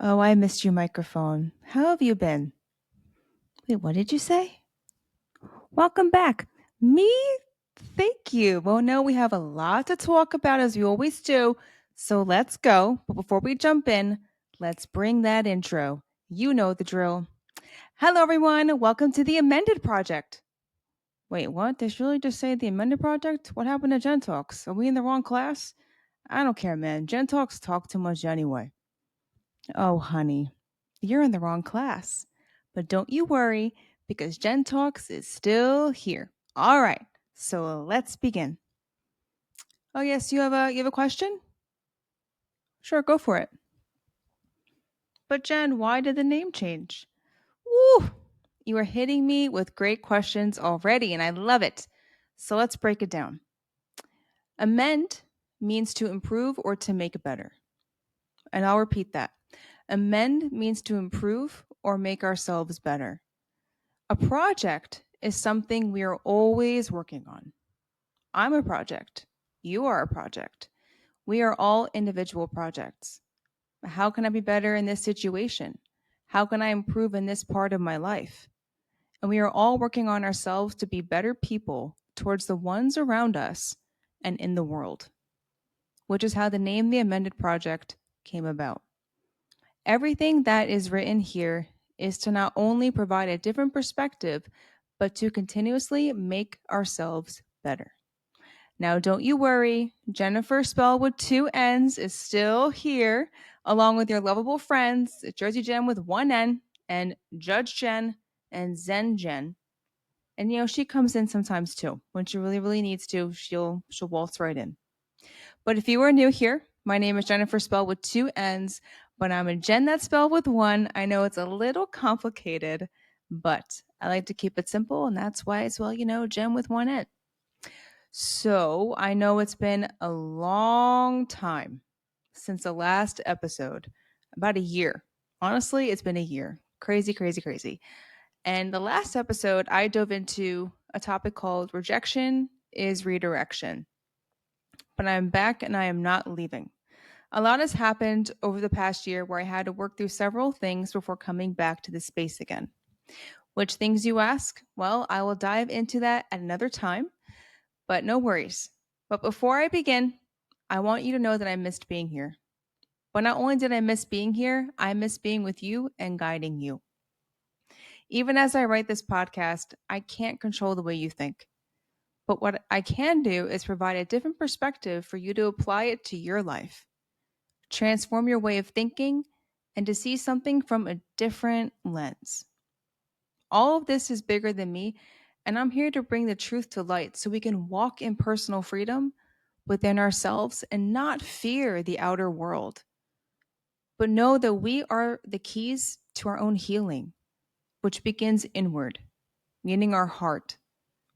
Oh, I missed your microphone. How have you been? Wait, what did you say? Welcome back. Me? Thank you. Well, no, we have a lot to talk about as we always do. So let's go. But before we jump in, let's bring that intro. You know the drill. Hello, everyone. Welcome to the Amended Project. Wait, what? Did she really just say the Amended Project? What happened to Gen Talks? Are we in the wrong class? I don't care, man. Gen Talks talk too much anyway. Oh, honey, you're in the wrong class. But don't you worry, because Gen Talks is still here. All right, so let's begin. Oh yes, you have a question? Sure, go for it. But Jen, why did the name change? Woo! You are hitting me with great questions already, and I love it. So let's break it down. Amend means to improve or to make better. And I'll repeat that. Amend means to improve or make ourselves better. A project is something we are always working on. I'm a project. You are a project. We are all individual projects. How can I be better in this situation? How can I improve in this part of my life? And we are all working on ourselves to be better people towards the ones around us and in the world, which is how the name The Amended Project came about. Everything that is written here is to not only provide a different perspective, but to continuously make ourselves better. Now, don't you worry, Jennifer Spell with two N's is still here, along with your lovable friends, Jersey Jen with one N, and Judge Jen and Zen Jen. And she comes in sometimes too. When she really, really needs to, she'll waltz right in. But if you are new here, my name is Jennifer Spell with two N's, but I'm a Jen that spelled with one. I know it's a little complicated, but I like to keep it simple, and that's why it's, Jen with one N. So I know it's been a long time since the last episode, about a year. Honestly, it's been a year. Crazy, crazy, crazy. And the last episode, I dove into a topic called Rejection is Redirection. But I'm back and I am not leaving. A lot has happened over the past year where I had to work through several things before coming back to this space again. Which things you ask? Well, I will dive into that at another time, but no worries. But before I begin, I want you to know that I missed being here. But not only did I miss being here, I miss being with you and guiding you. Even as I write this podcast, I can't control the way you think. But what I can do is provide a different perspective for you to apply it to your life, transform your way of thinking, and to see something from a different lens. All of this is bigger than me, and I'm here to bring the truth to light so we can walk in personal freedom within ourselves and not fear the outer world, but know that we are the keys to our own healing, which begins inward, meaning our heart,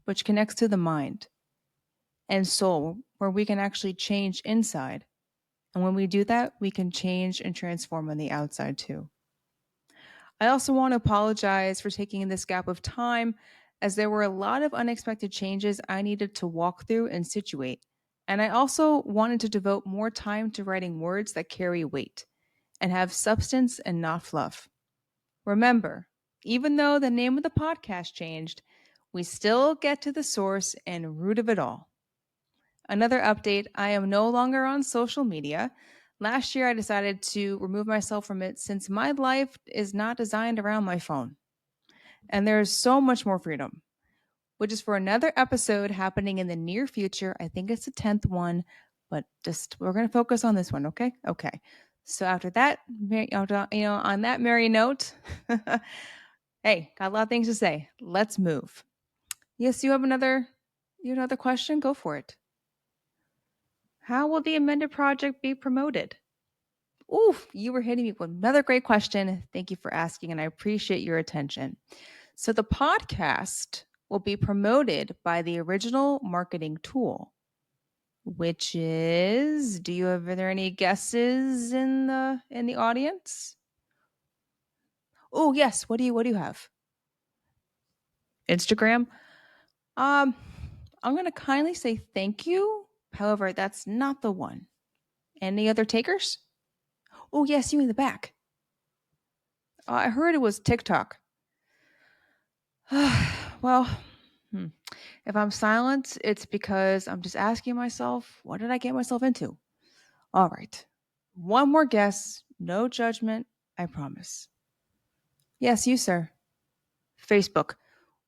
which connects to the mind, and soul, where we can actually change inside. And when we do that, we can change and transform on the outside too. I also want to apologize for taking this gap of time, as there were a lot of unexpected changes I needed to walk through and situate. And I also wanted to devote more time to writing words that carry weight and have substance and not fluff. Remember, even though the name of the podcast changed, we still get to the source and root of it all. Another update, I am no longer on social media. Last year, I decided to remove myself from it since my life is not designed around my phone. And there's so much more freedom, which is for another episode happening in the near future. I think it's the 10th one, but just we're going to focus on this one, okay? Okay. So after that, on that merry note, hey, got a lot of things to say. Let's move. Yes, you have another question? Go for it. How will the amended project be promoted? Oof, you were hitting me with another great question. Thank you for asking, and I appreciate your attention. So, the podcast will be promoted by the original marketing tool, which is, are there any guesses in the audience? Oh, yes. What do you have? Instagram? Um, I'm going to kindly say thank you. However, that's not the one. Any other takers? Oh, yes, you in the back. I heard it was TikTok. Well, hmm. If I'm silent, it's because I'm just asking myself, what did I get myself into? All right. One more guess. No judgment. I promise. Yes, you, sir. Facebook.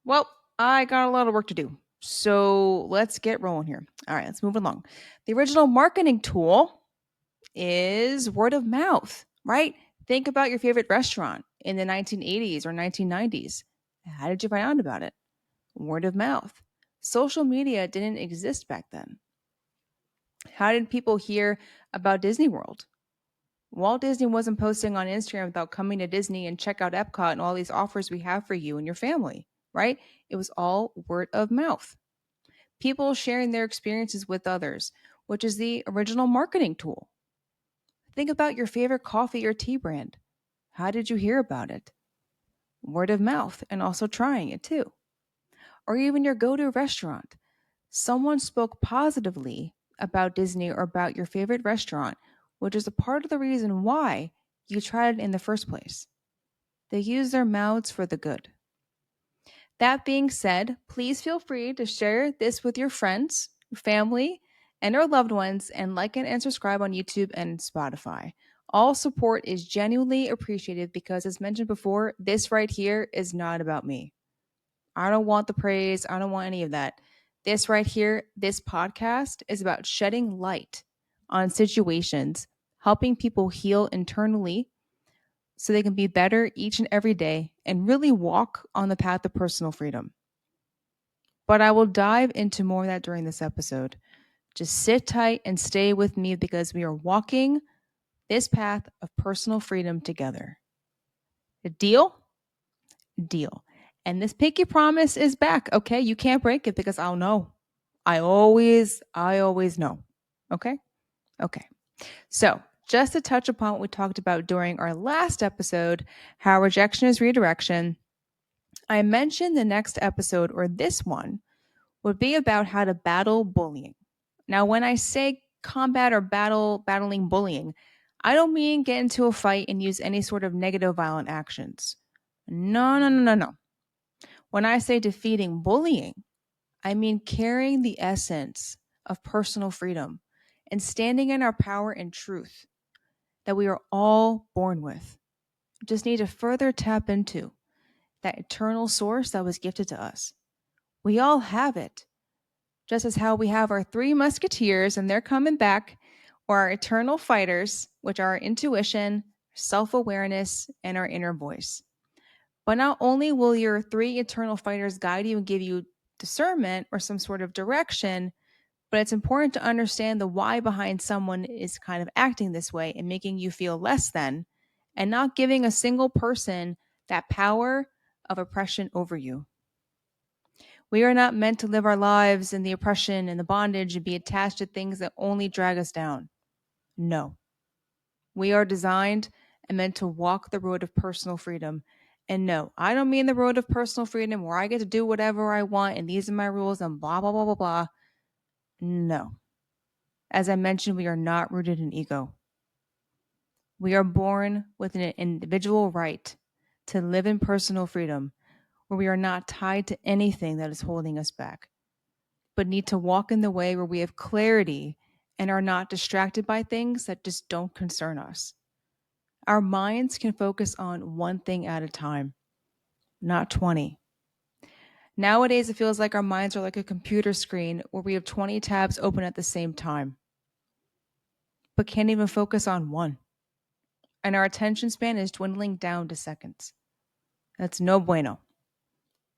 Well, I got a lot of work to do. So let's get rolling here. All right, let's move along. The original marketing tool is word of mouth, right? Think about your favorite restaurant in the 1980s or 1990s. How did you find out about it? Word of mouth. Social media didn't exist back then. How did people hear about Disney World? Walt Disney wasn't posting on Instagram about coming to Disney and check out Epcot and all these offers we have for you and your family, right? It was all word of mouth. People sharing their experiences with others, which is the original marketing tool. Think about your favorite coffee or tea brand. How did you hear about it? Word of mouth and also trying it too. Or even your go to restaurant. Someone spoke positively about Disney or about your favorite restaurant, which is a part of the reason why you tried it in the first place. They use their mouths for the good. That being said, please feel free to share this with your friends, family, and our loved ones, and like and subscribe on YouTube and Spotify. All support is genuinely appreciated because, as mentioned before, this right here is not about me. I don't want the praise, I don't want any of that. This right here, this podcast is about shedding light on situations, helping people heal internally so they can be better each and every day and really walk on the path of personal freedom. But I will dive into more of that during this episode. Just sit tight and stay with me because we are walking this path of personal freedom together. A deal? Deal. And this pinky promise is back, okay? You can't break it because I'll know. I always know. Okay? Okay. So, just to touch upon what we talked about during our last episode, how rejection is redirection, I mentioned the next episode or this one would be about how to battle bullying. Now, when I say combat or battling bullying, I don't mean get into a fight and use any sort of negative violent actions. No, no, no, no, no. When I say defeating bullying, I mean carrying the essence of personal freedom and standing in our power and truth that we are all born with. Just need to further tap into that eternal source that was gifted to us. We all have it, just as how we have our three musketeers and they're coming back, or our eternal fighters, which are our intuition, self awareness, and our inner voice. But not only will your three eternal fighters guide you and give you discernment or some sort of direction, but it's important to understand the why behind someone is kind of acting this way and making you feel less than, and not giving a single person that power of oppression over you. We are not meant to live our lives in the oppression and the bondage and be attached to things that only drag us down. No. We are designed and meant to walk the road of personal freedom. And no, I don't mean the road of personal freedom where I get to do whatever I want and these are my rules and blah, blah, blah, blah, blah. No. As I mentioned, we are not rooted in ego. We are born with an individual right to live in personal freedom where we are not tied to anything that is holding us back, but need to walk in the way where we have clarity and are not distracted by things that just don't concern us. Our minds can focus on one thing at a time, not 20. Nowadays, it feels like our minds are like a computer screen where we have 20 tabs open at the same time, but can't even focus on one. And our attention span is dwindling down to seconds. That's no bueno.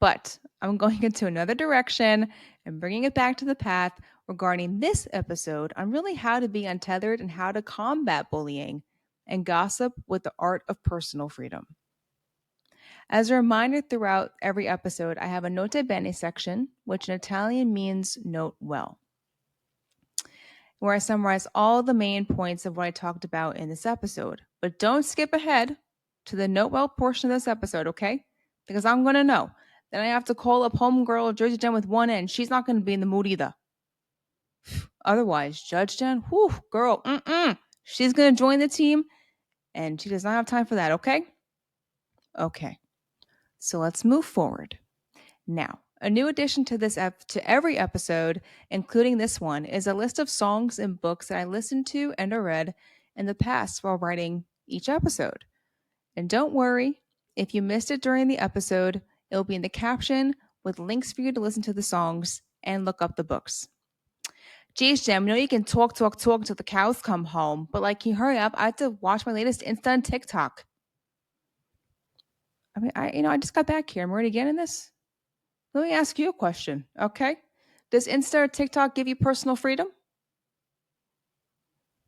But I'm going into another direction and bringing it back to the path regarding this episode on really how to be untethered and how to combat bullying and gossip with the art of personal freedom. As a reminder, throughout every episode, I have a nota bene section, which in Italian means note well, where I summarize all the main points of what I talked about in this episode. But don't skip ahead to the note well portion of this episode, okay? Because I'm going to know. Then I have to call up homegirl Jersey Jen with one N. She's not going to be in the mood either. Otherwise, Judge Jen, whew, girl, she's going to join the team, and she does not have time for that, okay? Okay, so let's move forward. Now, a new addition to to every episode, including this one, is a list of songs and books that I listened to and or read in the past while writing each episode. And don't worry, if you missed it during the episode, it'll be in the caption with links for you to listen to the songs and look up the books. Geez, Jim, I know you can talk till the cows come home, but like, can you hurry up? I have to watch my latest Insta and TikTok. I mean, I just got back here. I'm already getting this. Let me ask you a question, okay? Does Insta or TikTok give you personal freedom?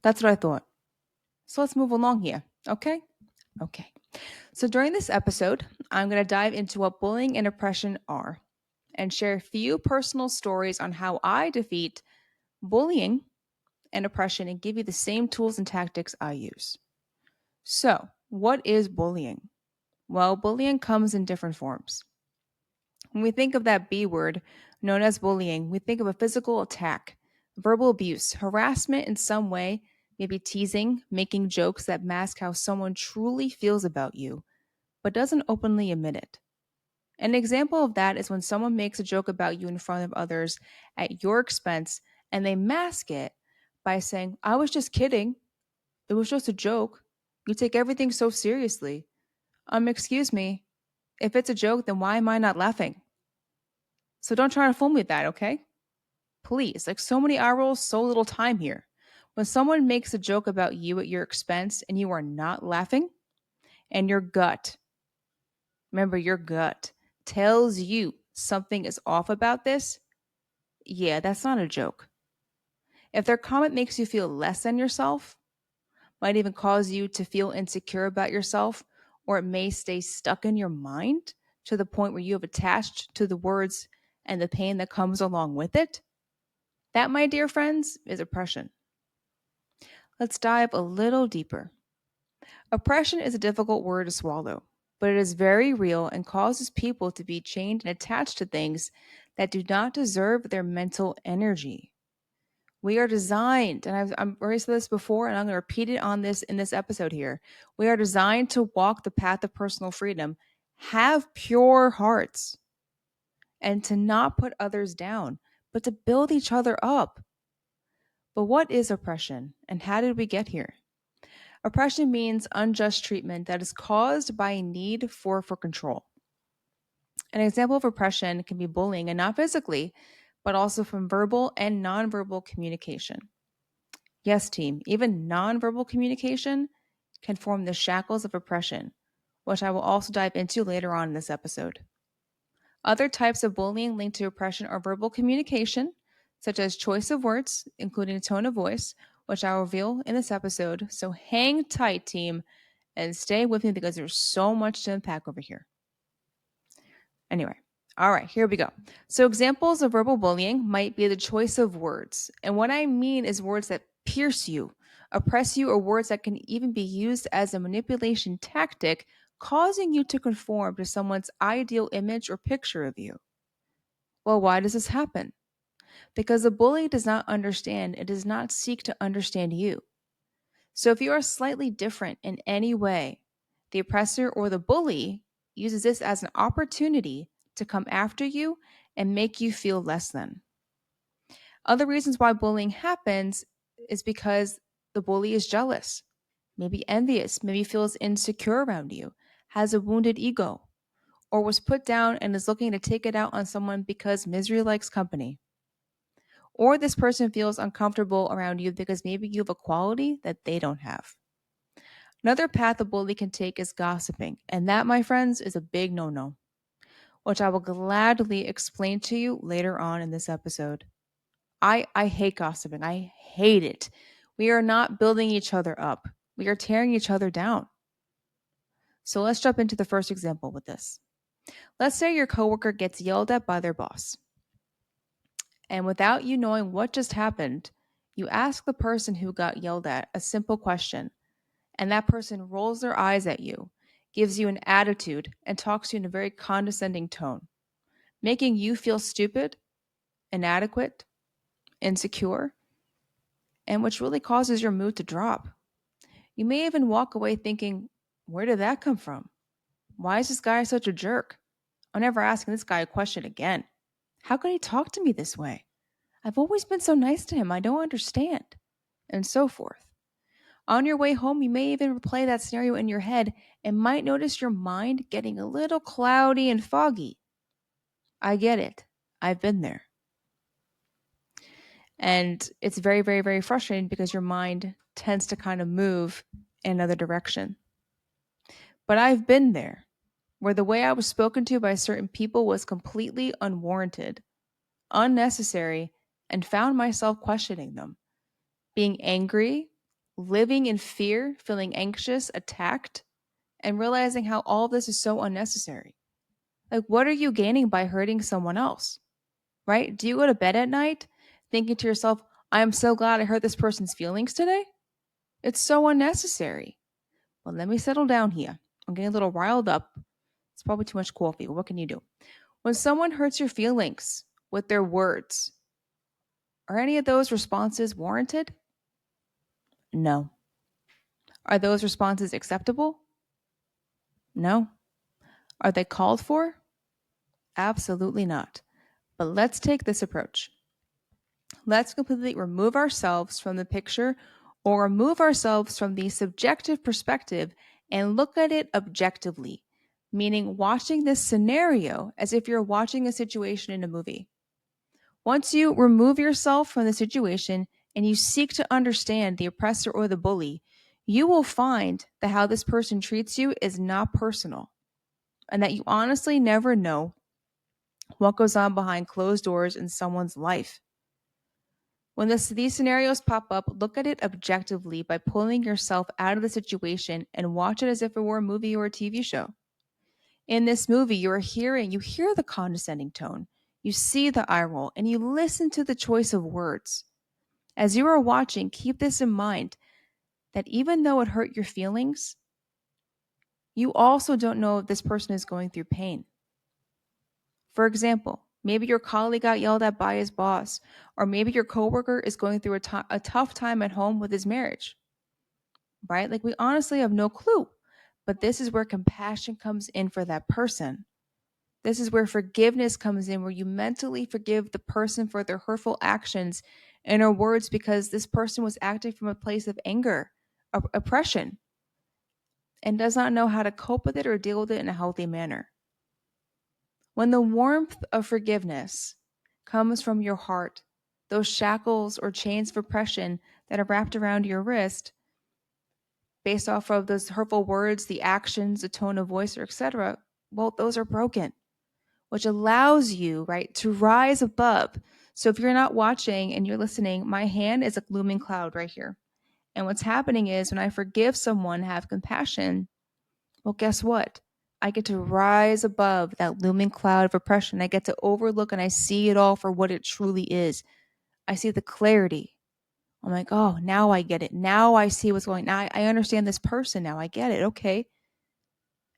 That's what I thought. So let's move along here, okay? Okay. So during this episode, I'm going to dive into what bullying and oppression are and share a few personal stories on how I defeat bullying and oppression and give you the same tools and tactics I use. So, what is bullying? Well, bullying comes in different forms. When we think of that B word known as bullying, we think of a physical attack, verbal abuse, harassment in some way, maybe teasing, making jokes that mask how someone truly feels about you, but doesn't openly admit it. An example of that is when someone makes a joke about you in front of others at your expense and they mask it by saying, I was just kidding. It was just a joke. You take everything so seriously. Excuse me. If it's a joke, then why am I not laughing? So don't try to fool me with that, okay? Please, like so many eye rolls, so little time here. When someone makes a joke about you at your expense and you are not laughing, and your gut, remember your gut, tells you something is off about this, yeah, that's not a joke. If their comment makes you feel less than yourself, might even cause you to feel insecure about yourself, or it may stay stuck in your mind to the point where you have attached to the words and the pain that comes along with it, that, my dear friends, is oppression. Let's dive a little deeper. Oppression is a difficult word to swallow, but it is very real and causes people to be chained and attached to things that do not deserve their mental energy. We are designed, and I'm already said this before, and I'm going to repeat it on this in this episode here. We are designed to walk the path of personal freedom, have pure hearts, and to not put others down, but to build each other up. But what is oppression, and how did we get here? Oppression means unjust treatment that is caused by a need for control. An example of oppression can be bullying, and not physically, but also from verbal and nonverbal communication. Yes, team, even nonverbal communication can form the shackles of oppression, which I will also dive into later on in this episode. Other types of bullying linked to oppression are verbal communication, such as choice of words, including tone of voice, which I will reveal in this episode. So hang tight, team, and stay with me because there's so much to unpack over here. Anyway, all right, here we go. So, examples of verbal bullying might be the choice of words. And what I mean is words that pierce you, oppress you, or words that can even be used as a manipulation tactic, causing you to conform to someone's ideal image or picture of you. Well, why does this happen? Because the bully does not understand, it does not seek to understand you. So if you are slightly different in any way, the oppressor or the bully uses this as an opportunity to come after you and make you feel less than. Other reasons why bullying happens is because the bully is jealous, maybe envious, maybe feels insecure around you, has a wounded ego, or was put down and is looking to take it out on someone because misery likes company. Or this person feels uncomfortable around you because maybe you have a quality that they don't have. Another path a bully can take is gossiping, and that, my friends, is a big no no, which I will gladly explain to you later on in this episode. I hate gossiping. I hate it. We are not building each other up, we are tearing each other down. So let's jump into the first example with this. Let's say your coworker gets yelled at by their boss. And without you knowing what just happened, you ask the person who got yelled at a simple question, and that person rolls their eyes at you, gives you an attitude, and talks to you in a very condescending tone, making you feel stupid, inadequate, insecure, and which really causes your mood to drop. You may even walk away thinking, where did that come from? Why is this guy such a jerk? I'm never asking this guy a question again. How could he talk to me this way? I've always been so nice to him. I don't understand. And so forth. On your way home, you may even replay that scenario in your head and might notice your mind getting a little cloudy and foggy. I get it. I've been there. And it's very, very, very frustrating because your mind tends to kind of move in another direction. But I've been there where the way I was spoken to by certain people was completely unwarranted, unnecessary, and found myself questioning them, being angry, living in fear, feeling anxious, attacked, and realizing how all of this is so unnecessary. Like, what are you gaining by hurting someone else? Right? Do you go to bed at night thinking to yourself, I am so glad I hurt this person's feelings today? It's so unnecessary. Well, let me settle down here. I'm getting a little riled up. It's probably too much coffee. What can you do? When someone hurts your feelings with their words, are any of those responses warranted? No. Are those responses acceptable? No. Are they called for? Absolutely not. But let's take this approach. Let's completely remove ourselves from the picture or remove ourselves from the subjective perspective and look at it objectively, meaning watching this scenario as if you're watching a situation in a movie. Once you remove yourself from the situation and you seek to understand the oppressor or the bully, you will find that how this person treats you is not personal and that you honestly never know what goes on behind closed doors in someone's life. When these scenarios pop up, look at it objectively by pulling yourself out of the situation and watch it as if it were a movie or a TV show. In this movie, you hear the condescending tone, you see the eye roll, and you listen to the choice of words. As you are watching, keep this in mind that even though it hurt your feelings, you also don't know if this person is going through pain. For example, maybe your colleague got yelled at by his boss, or maybe your coworker is going through a tough time at home with his marriage, right? Like we honestly have no clue. But this is where compassion comes in for that person. This is where forgiveness comes in, where you mentally forgive the person for their hurtful actions and or words because this person was acting from a place of anger, oppression, and does not know how to cope with it or deal with it in a healthy manner. When the warmth of forgiveness comes from your heart, those shackles or chains of oppression that are wrapped around your wrist, based off of those hurtful words, the actions, the tone of voice, or etc., well, those are broken, which allows you, right, to rise above. So if you're not watching and you're listening, my hand is a looming cloud right here. And what's happening is when I forgive someone, have compassion, well, guess what? I get to rise above that looming cloud of oppression. I get to overlook and I see it all for what it truly is. I see the clarity. I'm like, oh, now I get it. Now I see what's going on. Now I understand this person. Now I get it. Okay.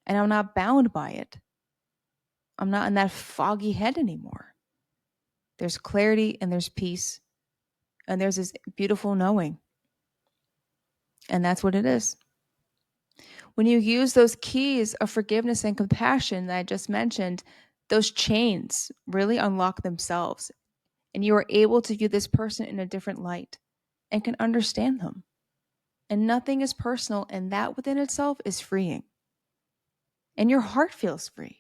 And I'm not bound by it. I'm not in that foggy head anymore. There's clarity and there's peace. And there's this beautiful knowing. And that's what it is. When you use those keys of forgiveness and compassion that I just mentioned, those chains really unlock themselves. And you are able to view this person in a different light and can understand them. And nothing is personal, and that within itself is freeing. And your heart feels free,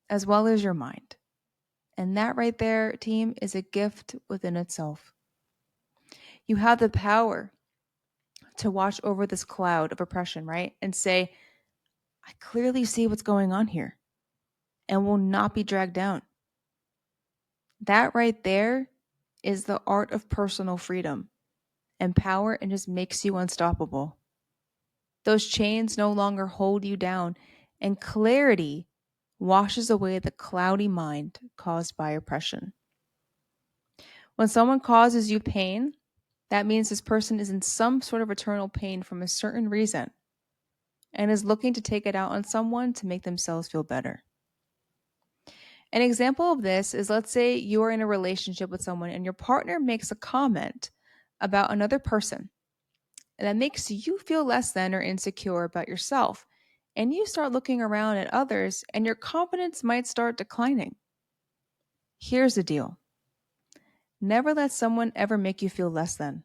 as well as your mind. And that right there, team, is a gift within itself. You have the power to watch over this cloud of oppression, right? And say, I clearly see what's going on here and will not be dragged down. That right there is the art of personal freedom and power, and just makes you unstoppable. Those chains no longer hold you down, and clarity washes away the cloudy mind caused by oppression. When someone causes you pain, that means this person is in some sort of eternal pain from a certain reason and is looking to take it out on someone to make themselves feel better. An example of this is, let's say you are in a relationship with someone and your partner makes a comment about another person, and that makes you feel less than or insecure about yourself. and you start looking around at others and your confidence might start declining. Here's the deal: never let someone ever make you feel less than.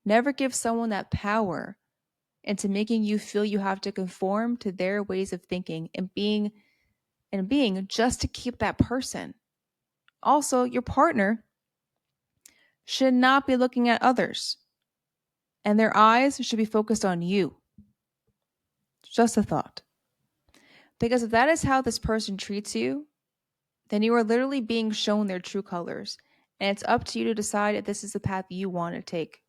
Never give someone that power into making you feel you have to conform to their ways of thinking and being just to keep that person. Also, your partner should not be looking at others, and their eyes should be focused on you. Just a thought. Because if that is how this person treats you, then you are literally being shown their true colors, and it's up to you to decide if this is the path you want to take.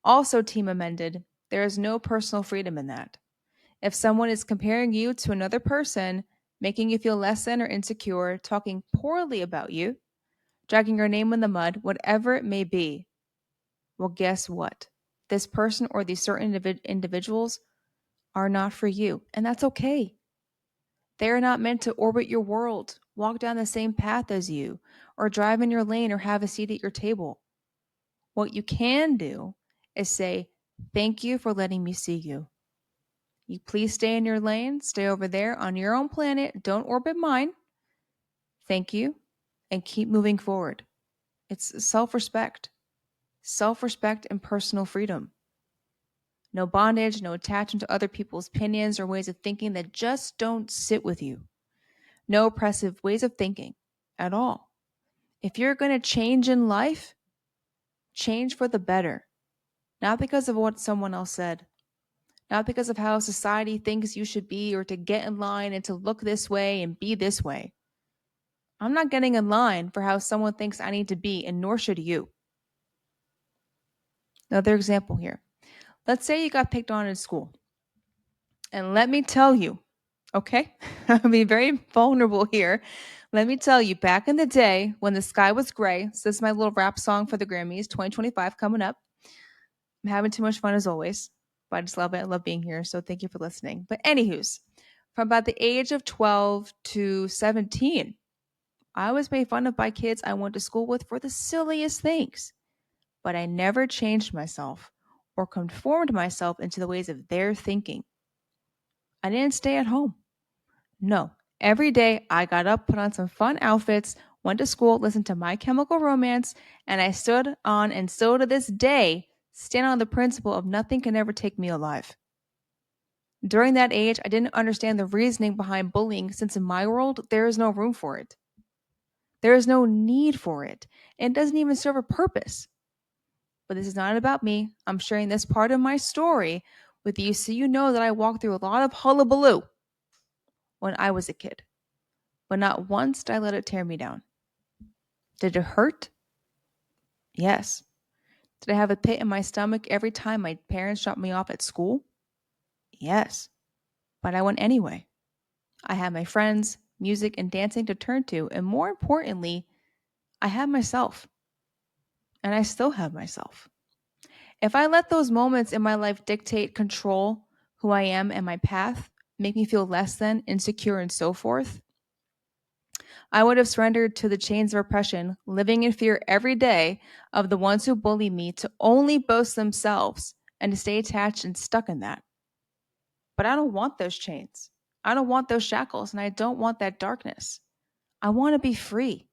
Also, team amended, there is no personal freedom in that. If someone is comparing you to another person, making you feel less than or insecure, talking poorly about you, dragging your name in the mud, whatever it may be, well, guess what? This person or these certain individuals are not for you, and that's okay. They are not meant to orbit your world, walk down the same path as you, or drive in your lane or have a seat at your table. What you can do is say, "Thank you for letting me see you. You please stay in your lane, stay over there on your own planet, don't orbit mine. Thank you," and keep moving forward. It's self respect and personal freedom. No bondage, no attachment to other people's opinions or ways of thinking that just don't sit with you. No oppressive ways of thinking at all. If you're going to change in life, change for the better. Not because of what someone else said, not because of how society thinks you should be or to get in line and to look this way and be this way. I'm not getting in line for how someone thinks I need to be, and nor should you. Another example here. Let's say you got picked on in school. And let me tell you, okay? I'll be very vulnerable here. Let me tell you, back in the day when the sky was gray, so this is my little rap song for the Grammys 2025 coming up. I'm having too much fun as always, but I just love it. I love being here. So thank you for listening. But, anywho's, from about the age of 12 to 17, I was made fun of by kids I went to school with for the silliest things. But I never changed myself or conformed myself into the ways of their thinking. I didn't stay at home. No. Every day I got up, put on some fun outfits, went to school, listened to My Chemical Romance, and I stood on and still to this day stand on the principle of nothing can ever take me alive. During that age, I didn't understand the reasoning behind bullying since in my world, there is no room for it. There is no need for it, and it doesn't even serve a purpose. But this is not about me. I'm sharing this part of my story with you so you know that I walked through a lot of hullabaloo when I was a kid. But not once did I let it tear me down. Did it hurt? Yes. Did I have a pit in my stomach every time my parents dropped me off at school? Yes. But I went anyway. I had my friends, music, and dancing to turn to, and more importantly, I had myself. And I still have myself. If I let those moments in my life dictate, control who I am and my path, make me feel less than, insecure, and so forth, I would have surrendered to the chains of oppression, living in fear every day of the ones who bully me to only boast themselves and to stay attached and stuck in that. But I don't want those chains. I don't want those shackles, and I don't want that darkness. I want to be free.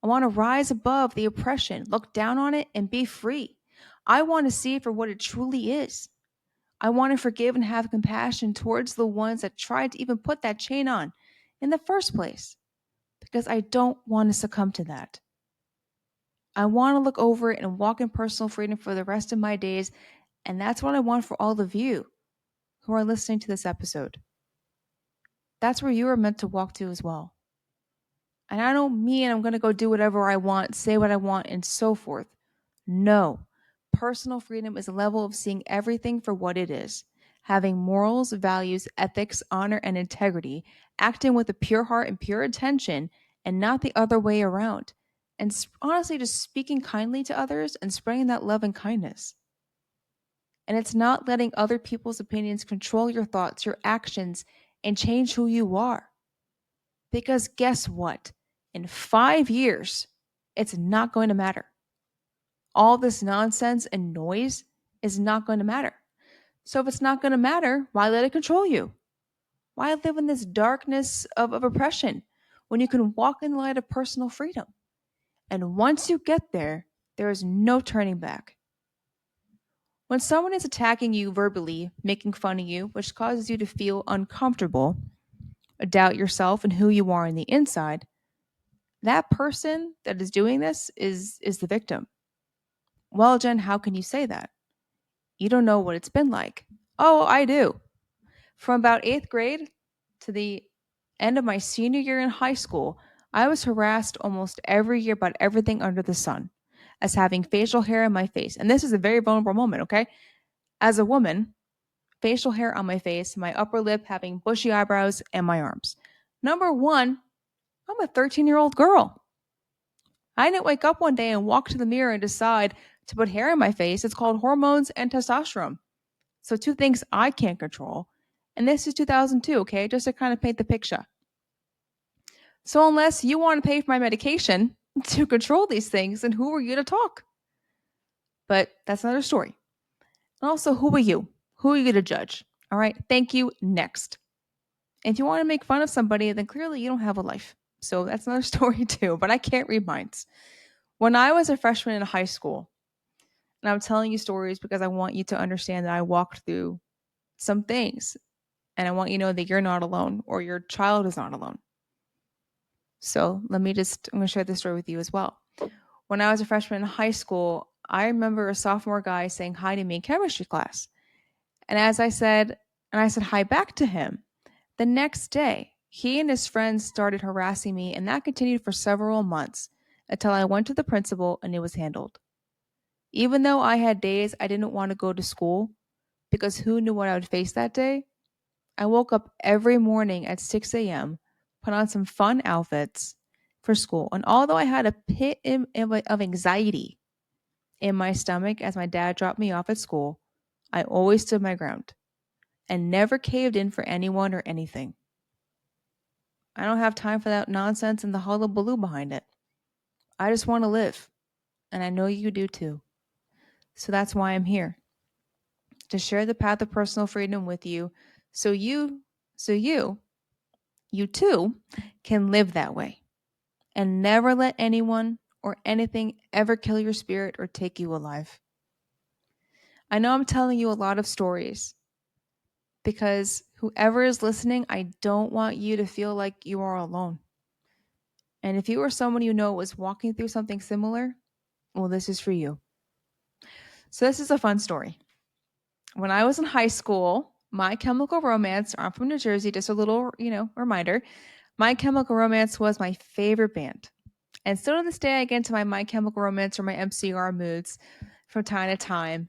I want to rise above the oppression, look down on it, and be free. I want to see it for what it truly is. I want to forgive and have compassion towards the ones that tried to even put that chain on in the first place, because I don't want to succumb to that. I want to look over it and walk in personal freedom for the rest of my days, and that's what I want for all of you who are listening to this episode. That's where you are meant to walk to as well. And I don't mean I'm going to go do whatever I want, say what I want, and so forth. No. Personal freedom is a level of seeing everything for what it is, having morals, values, ethics, honor, and integrity, acting with a pure heart and pure intention, and not the other way around. And honestly, just speaking kindly to others and spreading that love and kindness. And it's not letting other people's opinions control your thoughts, your actions, and change who you are. Because guess what? In 5 years, it's not going to matter. All this nonsense and noise is not going to matter. So if it's not going to matter, why let it control you? Why live in this darkness of oppression when you can walk in the light of personal freedom? And once you get there, there is no turning back. When someone is attacking you verbally, making fun of you, which causes you to feel uncomfortable, doubt yourself and who you are on the inside, that person that is doing this is the victim. Well, Jen, how can you say that? You don't know what it's been like. Oh, I do. From about 8th grade to the end of my senior year in high school, I was harassed almost every year about everything under the sun, as having facial hair on my face. And this is a very vulnerable moment, okay? As a woman, facial hair on my face, my upper lip having bushy eyebrows, and my arms. Number one, I'm a 13-year-old girl. I didn't wake up one day and walk to the mirror and decide to put hair in my face. It's called hormones and testosterone. So, two things I can't control. And this is 2002, okay? Just to kind of paint the picture. So, unless you want to pay for my medication to control these things, then who are you to talk? But that's another story. And also, who are you? Who are you to judge? All right, thank you. Next. If you want to make fun of somebody, then clearly you don't have a life. So, that's another story too, but I can't read minds. When I was a freshman in high school, and I'm telling you stories because I want you to understand that I walked through some things. And I want you to know that you're not alone or your child is not alone. So I'm going to share this story with you as well. When I was a freshman in high school, I remember a sophomore guy saying hi to me in chemistry class. And I said hi back to him. The next day, he and his friends started harassing me, and that continued for several months until I went to the principal and it was handled. Even though I had days I didn't want to go to school because who knew what I would face that day, I woke up every morning at 6 a.m., put on some fun outfits for school. And although I had a pit of anxiety in my stomach as my dad dropped me off at school, I always stood my ground and never caved in for anyone or anything. I don't have time for that nonsense and the hullabaloo behind it. I just want to live. And I know you do too. So that's why I'm here, to share the path of personal freedom with you so you too can live that way and never let anyone or anything ever kill your spirit or take you alive. I know I'm telling you a lot of stories because whoever is listening, I don't want you to feel like you are alone. And if you or someone you know was walking through something similar, well, this is for you. So, this is a fun story. When I was in high school, My Chemical Romance, I'm from New Jersey, just a little, reminder. My Chemical Romance was my favorite band. And still to this day, I get into My Chemical Romance or my MCR moods from time to time,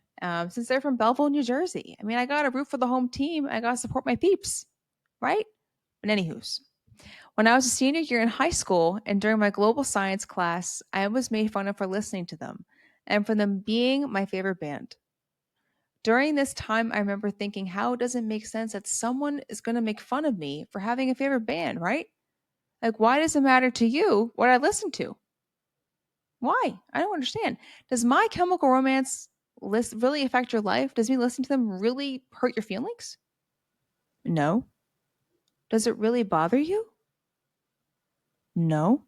since they're from Belleville, New Jersey. I mean, I got to root for the home team. I got to support my peeps, right? But anywho's, when I was a senior year in high school and during my global science class, I was made fun of for listening to them and for them being my favorite band. During this time, I remember thinking, how does it make sense that someone is going to make fun of me for having a favorite band, right? Like, why does it matter to you what I listen to? Why? I don't understand. Does My Chemical Romance list really affect your life? Does me listening to them really hurt your feelings? No. Does it really bother you? No.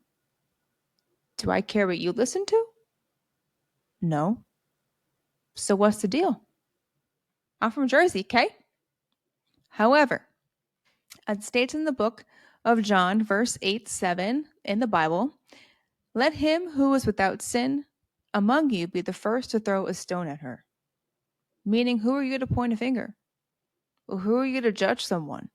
Do I care what you listen to? No. So what's the deal? I'm from Jersey, okay? However, it states in the book of John, verse 8-7 in the Bible, let him who is without sin among you be the first to throw a stone at her. Meaning, who are you to point a finger? Well, who are you to judge someone?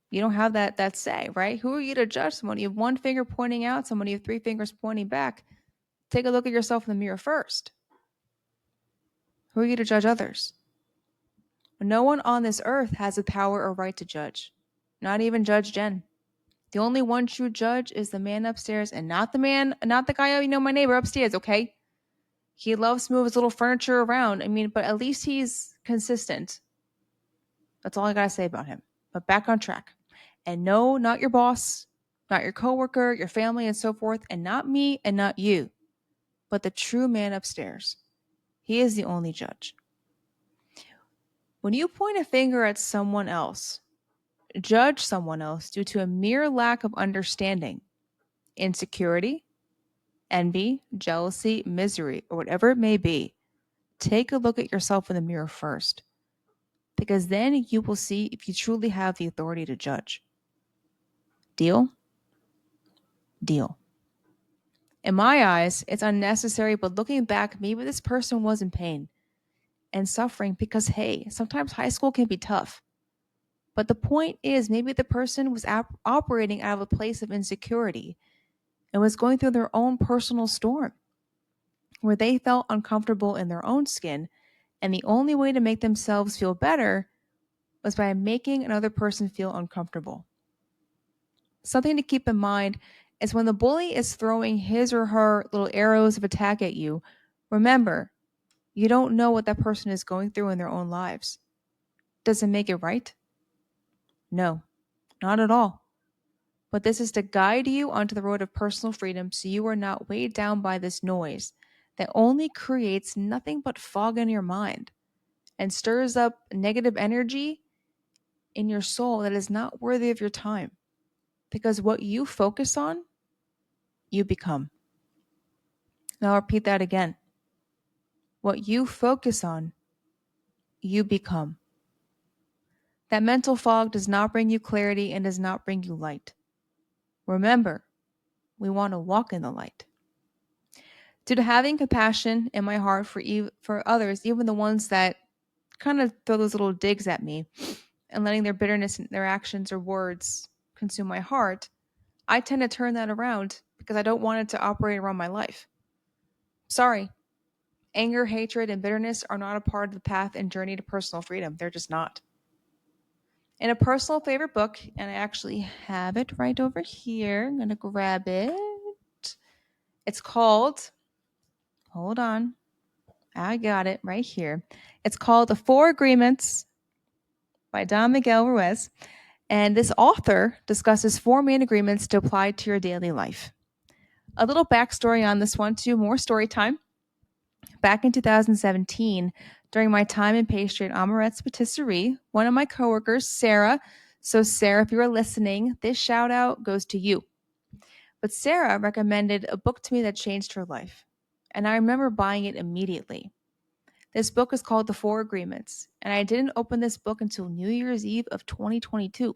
You don't have that say, right? Who are you to judge someone? You have one finger pointing out, someone you have three fingers pointing back. Take a look at yourself in the mirror first. Who are you to judge others? No one on this earth has the power or right to judge. Not even Judge Jen. The only one true judge is the man upstairs and not the guy, my neighbor upstairs, okay? He loves to move his little furniture around. I mean, but at least he's consistent. That's all I gotta say about him. But back on track. And no, not your boss, not your coworker, your family, and so forth, and not me and not you, but the true man upstairs. He is the only judge. When you point a finger at someone else, judge someone else due to a mere lack of understanding, insecurity, envy, jealousy, misery, or whatever it may be, take a look at yourself in the mirror first, because then you will see if you truly have the authority to judge. Deal? Deal. In my eyes, it's unnecessary, but looking back, maybe this person was in pain and suffering because, hey, sometimes high school can be tough. But the point is, maybe the person was operating out of a place of insecurity and was going through their own personal storm where they felt uncomfortable in their own skin. And the only way to make themselves feel better was by making another person feel uncomfortable. Something to keep in mind is when the bully is throwing his or her little arrows of attack at you, remember, you don't know what that person is going through in their own lives. Does it make it right? No, not at all. But this is to guide you onto the road of personal freedom so you are not weighed down by this noise that only creates nothing but fog in your mind and stirs up negative energy in your soul that is not worthy of your time. Because what you focus on, you become. Now I'll repeat that again. What you focus on, you become. That mental fog does not bring you clarity and does not bring you light. Remember, we want to walk in the light. Due to having compassion in my heart for others, even the ones that kind of throw those little digs at me, and letting their bitterness and their actions or words consume my heart, I tend to turn that around because I don't want it to operate around my life. Sorry, anger, hatred, and bitterness are not a part of the path and journey to personal freedom. They're just not. In a personal favorite book, and I actually have it right over here. I'm going to grab it. It's called, hold on, I got it right here. It's called The Four Agreements by Miguel Ruiz. And this author discusses four main agreements to apply to your daily life. A little backstory on this one, too, more story time. Back in 2017, during my time in pastry at Amaret's Patisserie, one of my coworkers, Sarah, so Sarah, if you are listening, this shout out goes to you. But Sarah recommended a book to me that changed her life. And I remember buying it immediately. This book is called The Four Agreements, and I didn't open this book until New Year's Eve of 2022.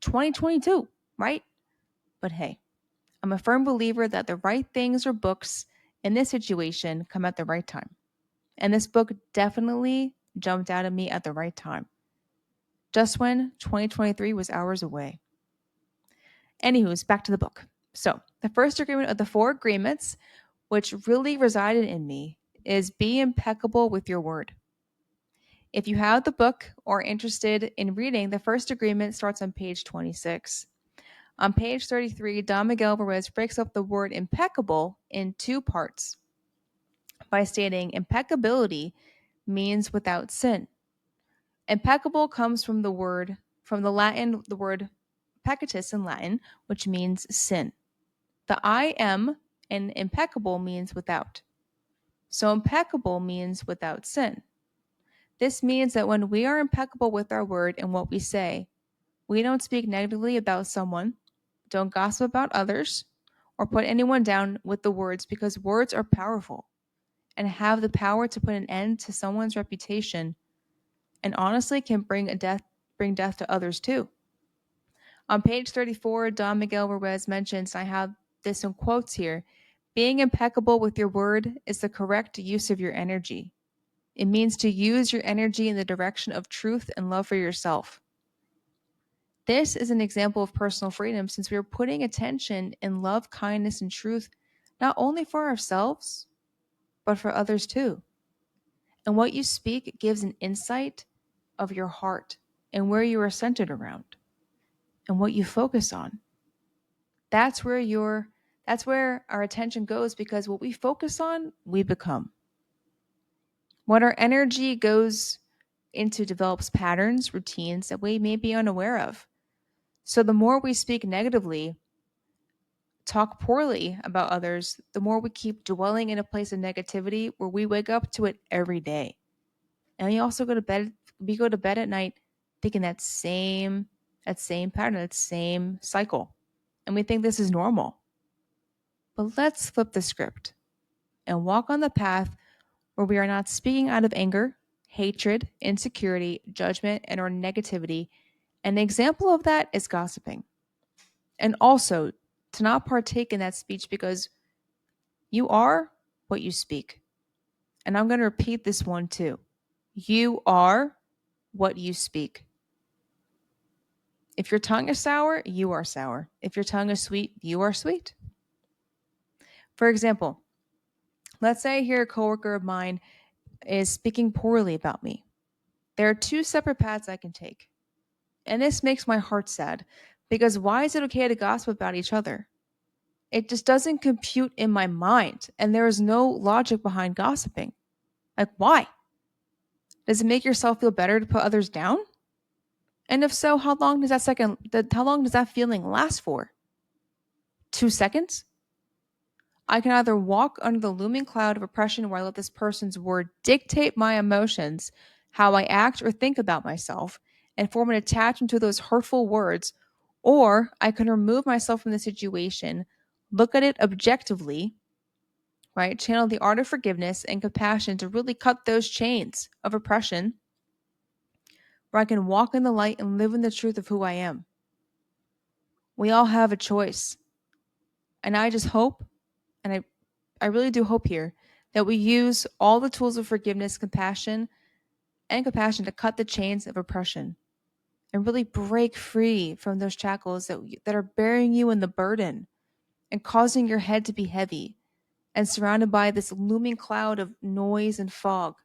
2022, right? But hey, I'm a firm believer that the right things or books in this situation come at the right time. And this book definitely jumped out at me at the right time, just when 2023 was hours away. Anywho's, back to the book. So, the first agreement of the four agreements, which really resided in me, is be impeccable with your word. If you have the book or are interested in reading, the first agreement starts on page 26. On page 33, Don Miguel Ruiz breaks up the word impeccable in two parts by stating impeccability means without sin. Impeccable comes from the word, from the Latin, the word peccatus in Latin, which means sin. The I am in impeccable means without. So impeccable means without sin. This means that when we are impeccable with our word and what we say, we don't speak negatively about someone, don't gossip about others, or put anyone down with the words because words are powerful and have the power to put an end to someone's reputation and honestly can bring death to others too. On page 34, Don Miguel Ruiz mentions, I have this in quotes here, being impeccable with your word is the correct use of your energy. It means to use your energy in the direction of truth and love for yourself. This is an example of personal freedom since we are putting attention in love, kindness, and truth, not only for ourselves, but for others too. And what you speak gives an insight of your heart and where you are centered around and what you focus on. That's where our attention goes because what we focus on, we become. What our energy goes into develops patterns, routines that we may be unaware of. So the more we speak negatively, talk poorly about others, the more we keep dwelling in a place of negativity where we wake up to it every day. And we also go to bed we go to bed at night thinking that same pattern, that same cycle. And we think this is normal. But let's flip the script and walk on the path where we are not speaking out of anger, hatred, insecurity, judgment, and or negativity. An example of that is gossiping. And also to not partake in that speech because you are what you speak. And I'm going to repeat this one too. You are what you speak. If your tongue is sour, you are sour. If your tongue is sweet, you are sweet. For example, let's say I hear a coworker of mine is speaking poorly about me. There are two separate paths I can take. And this makes my heart sad because why is it okay to gossip about each other? It just doesn't compute in my mind, and there is no logic behind gossiping. Like, why? Does it make yourself feel better to put others down? And if so, how long does that feeling last for? 2 seconds? I can either walk under the looming cloud of oppression where I let this person's word dictate my emotions, how I act or think about myself, and form an attachment to those hurtful words, or I can remove myself from the situation, look at it objectively, right? Channel the art of forgiveness and compassion to really cut those chains of oppression, where I can walk in the light and live in the truth of who I am. We all have a choice. And I just hope, and I really do hope here, that we use all the tools of forgiveness, compassion to cut the chains of oppression and really break free from those shackles that are burying you in the burden and causing your head to be heavy and surrounded by this looming cloud of noise and fog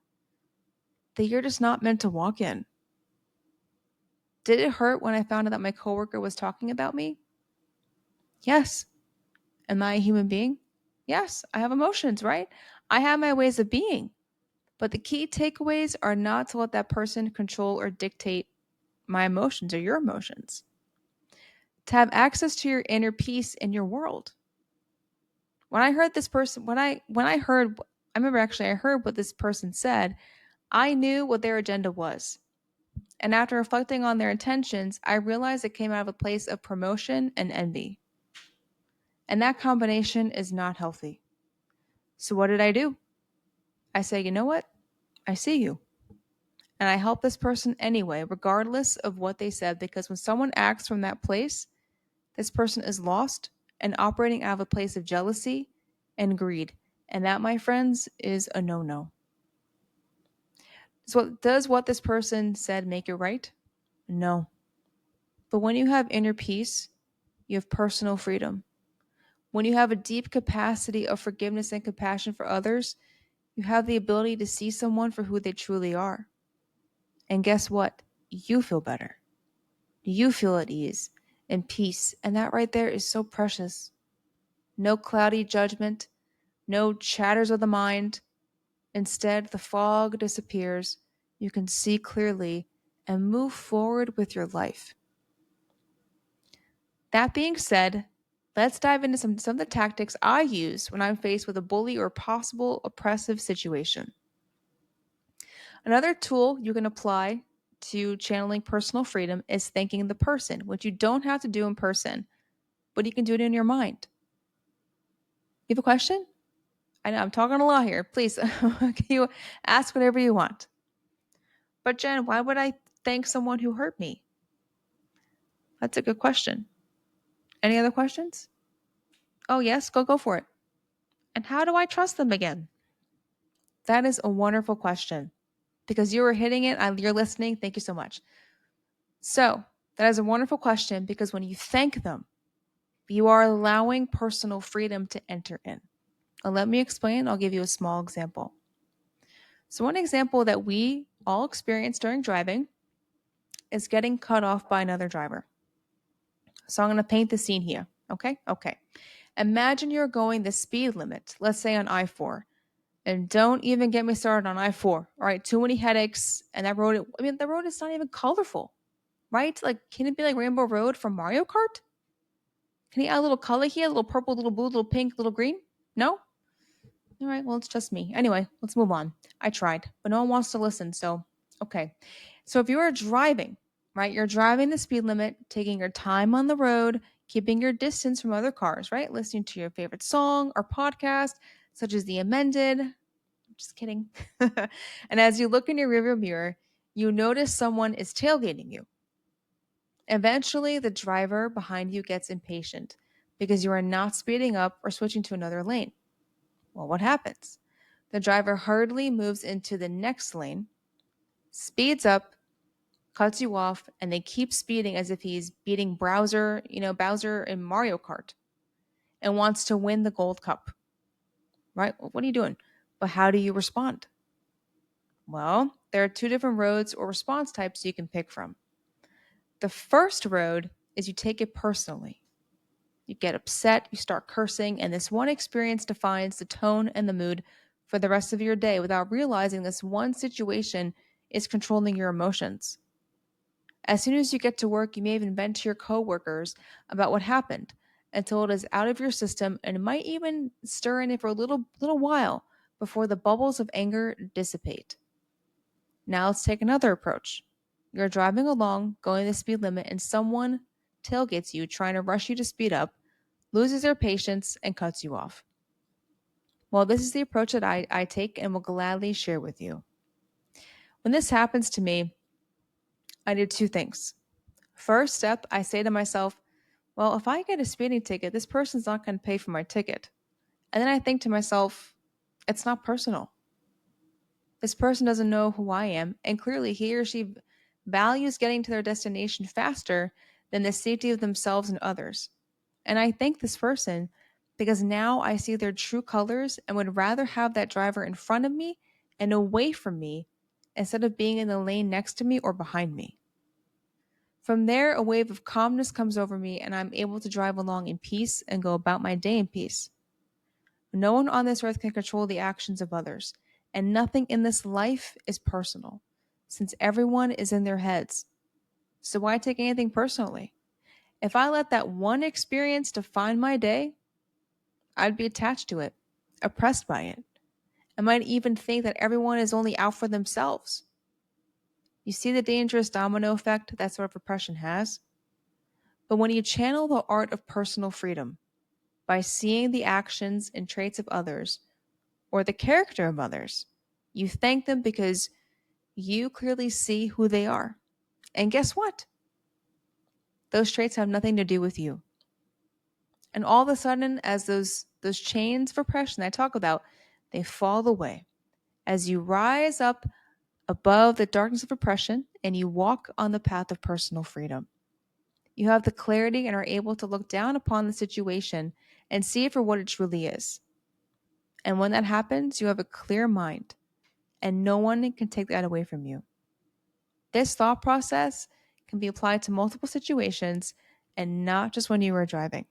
that you're just not meant to walk in. Did it hurt when I found out that my coworker was talking about me? Yes. Am I a human being? Yes, I have emotions, right? I have my ways of being. But the key takeaways are not to let that person control or dictate my emotions or your emotions. To have access to your inner peace in your world. When I heard this person, I heard what this person said, I knew what their agenda was. And after reflecting on their intentions, I realized it came out of a place of promotion and envy. And that combination is not healthy. So what did I do? I say, you know what? I see you. And I help this person anyway, regardless of what they said, because when someone acts from that place, this person is lost and operating out of a place of jealousy and greed. And that, my friends, is a no-no. So does what this person said make it right? No. But when you have inner peace, you have personal freedom. When you have a deep capacity of forgiveness and compassion for others, you have the ability to see someone for who they truly are. And guess what? You feel better. You feel at ease and peace. And that right there is so precious. No cloudy judgment, no chatters of the mind. Instead, the fog disappears. You can see clearly and move forward with your life. That being said, let's dive into some of the tactics I use when I'm faced with a bully or possible oppressive situation. Another tool you can apply to channeling personal freedom is thanking the person, which you don't have to do in person, but you can do it in your mind. You have a question? I know I'm talking a lot here. Please, can you ask whatever you want? But Jen, why would I thank someone who hurt me? That's a good question. Any other questions? Oh, yes, go for it. And how do I trust them again? That is a wonderful question because you were hitting it. You're listening. Thank you so much. So that is a wonderful question because when you thank them, you are allowing personal freedom to enter in. And let me explain. I'll give you a small example. So one example that we all experience during driving is getting cut off by another driver. So I'm going to paint the scene here. Okay. Imagine you're going the speed limit, let's say on I-4. And don't even get me started on I-4. All right, too many headaches. And that road, the road is not even colorful, right? Like, can it be like Rainbow Road from Mario Kart? Can you add a little color here? A little purple, little blue, little pink, little green? No? All right, well, it's just me. Anyway, let's move on. I tried, but no one wants to listen, so okay. So if you are driving, right, you're driving the speed limit, taking your time on the road, keeping your distance from other cars, right? Listening to your favorite song or podcast, such as The Amended. I'm just kidding. And as you look in your rearview mirror, you notice someone is tailgating you. Eventually, the driver behind you gets impatient because you are not speeding up or switching to another lane. Well, what happens? The driver hurriedly moves into the next lane, speeds up, cuts you off, and they keep speeding as if he's beating Bowser in Mario Kart and wants to win the gold cup. Right? Well, what are you doing? But how do you respond? Well, there are two different roads or response types you can pick from. The first road is you take it personally. You get upset, you start cursing, and this one experience defines the tone and the mood for the rest of your day without realizing this one situation is controlling your emotions. As soon as you get to work, you may even vent to your coworkers about what happened until it is out of your system and it might even stir in it for a little while before the bubbles of anger dissipate. Now let's take another approach. You're driving along, going the speed limit, and someone tailgates you, trying to rush you to speed up, loses their patience, and cuts you off. Well, this is the approach that I take and will gladly share with you. When this happens to me, I do two things. First step, I say to myself, well, if I get a speeding ticket, this person's not going to pay for my ticket. And then I think to myself, it's not personal. This person doesn't know who I am, and clearly he or she values getting to their destination faster than the safety of themselves and others. And I thank this person because now I see their true colors and would rather have that driver in front of me and away from me instead of being in the lane next to me or behind me. From there, a wave of calmness comes over me, and I'm able to drive along in peace and go about my day in peace. No one on this earth can control the actions of others, and nothing in this life is personal, since everyone is in their heads. So why take anything personally? If I let that one experience define my day, I'd be attached to it, oppressed by it. I might even think that everyone is only out for themselves. You see the dangerous domino effect that sort of oppression has? But when you channel the art of personal freedom by seeing the actions and traits of others or the character of others, you thank them because you clearly see who they are. And guess what? Those traits have nothing to do with you. And all of a sudden, as those chains of oppression I talk about, they fall away. As you rise up above the darkness of oppression and you walk on the path of personal freedom. You have the clarity and are able to look down upon the situation and see it for what it truly is. And when that happens, you have a clear mind, and no one can take that away from you. This thought process can be applied to multiple situations and not just when you are driving.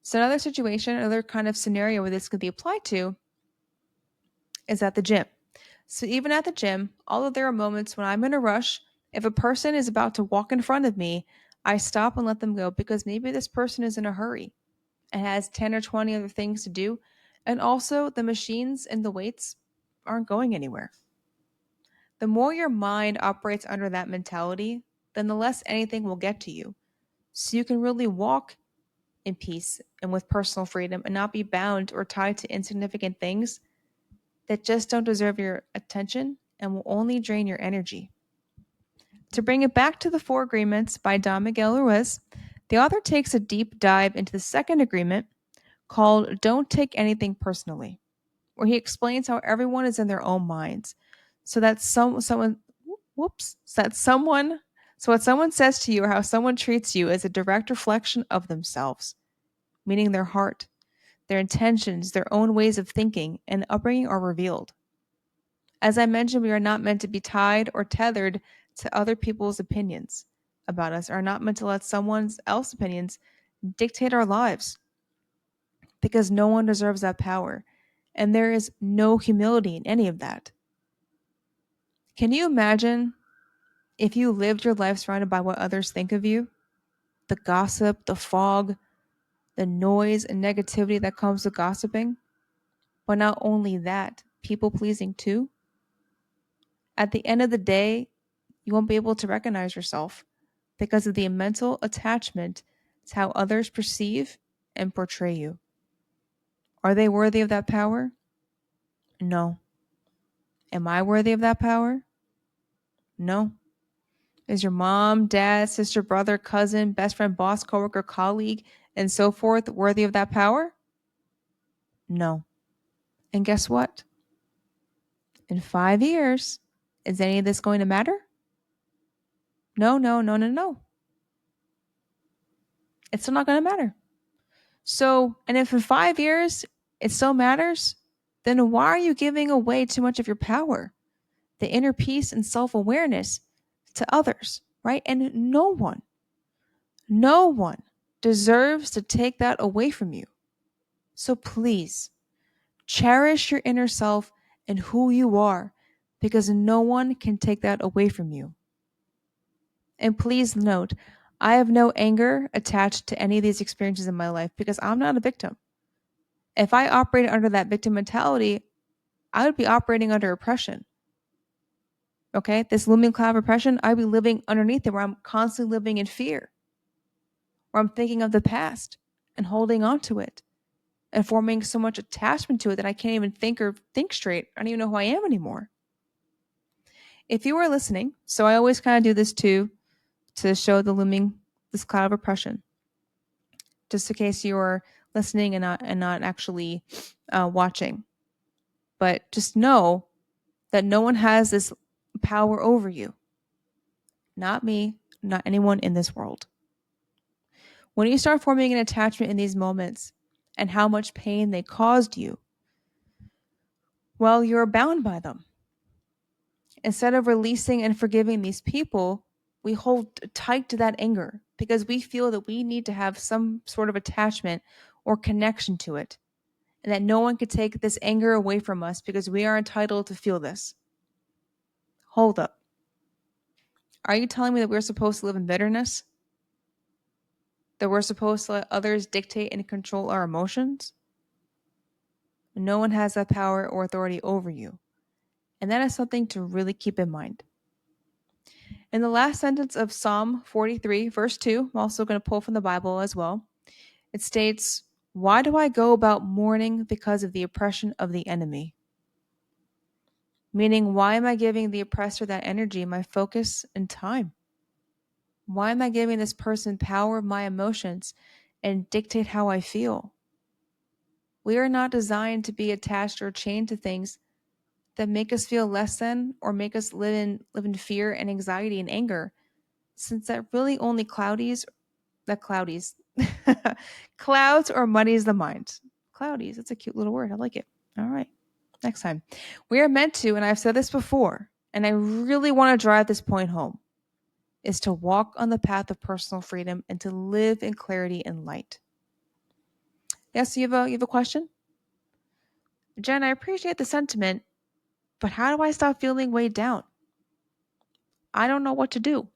So, another kind of scenario where this could be applied to is at the gym. So, even at the gym, although there are moments when I'm in a rush, if a person is about to walk in front of me, I stop and let them go because maybe this person is in a hurry and has 10 or 20 other things to do. And also, the machines and the weights aren't going anywhere. The more your mind operates under that mentality, then the less anything will get to you. So you can really walk in peace and with personal freedom and not be bound or tied to insignificant things that just don't deserve your attention and will only drain your energy. To bring it back to the Four Agreements by Don Miguel Ruiz, the author takes a deep dive into the second agreement called Don't Take Anything Personally, where he explains how everyone is in their own minds. So that someone whoops, so that someone so what someone says to you or how someone treats you is a direct reflection of themselves, meaning their heart, their intentions, their own ways of thinking and upbringing are revealed. As I mentioned, we are not meant to be tied or tethered to other people's opinions about us, are not meant to let someone else's opinions dictate our lives because no one deserves that power. And there is no humility in any of that. Can you imagine if you lived your life surrounded by what others think of you? The gossip, the fog, the noise and negativity that comes with gossiping? But not only that, people pleasing too? At the end of the day, you won't be able to recognize yourself because of the mental attachment to how others perceive and portray you. Are they worthy of that power? No. Am I worthy of that power? No. Is your mom, dad, sister, brother, cousin, best friend, boss, coworker, colleague, and so forth worthy of that power? No. And guess what? In 5 years, is any of this going to matter? No, no, no, no, no. It's still not going to matter. So, and if in 5 years it still matters, then why are you giving away too much of your power, the inner peace and self awareness to others, right? And no one deserves to take that away from you. So please cherish your inner self and who you are because no one can take that away from you. And please note, I have no anger attached to any of these experiences in my life because I'm not a victim. If I operated under that victim mentality, I would be operating under oppression. Okay? This looming cloud of oppression, I'd be living underneath it where I'm constantly living in fear, where I'm thinking of the past and holding on to it and forming so much attachment to it that I can't even think straight. I don't even know who I am anymore. If you are listening, so I always kind of do this too to show this cloud of oppression, just in case you are listening and not actually watching. But just know that no one has this power over you. Not me, not anyone in this world. When you start forming an attachment in these moments and how much pain they caused you, well, you're bound by them. Instead of releasing and forgiving these people, we hold tight to that anger because we feel that we need to have some sort of attachment or connection to it, and that no one could take this anger away from us because we are entitled to feel this. Hold up. Are you telling me that we're supposed to live in bitterness? That we're supposed to let others dictate and control our emotions? No one has that power or authority over you. And that is something to really keep in mind. In the last sentence of Psalm 43, verse 2, I'm also going to pull from the Bible as well. It states, "Why do I go about mourning because of the oppression of the enemy?" Meaning, why am I giving the oppressor that energy, my focus, and time? Why am I giving this person power of my emotions and dictate how I feel? We are not designed to be attached or chained to things that make us feel less than or make us live in fear and anxiety and anger, since that really only clouds or muddies the mind. Cloudies, that's a cute little word. I like it. All right. Next time. We are meant to, and I've said this before, and I really want to drive this point home, is to walk on the path of personal freedom and to live in clarity and light. Yes, you have a question? Jen, I appreciate the sentiment, but how do I stop feeling weighed down? I don't know what to do.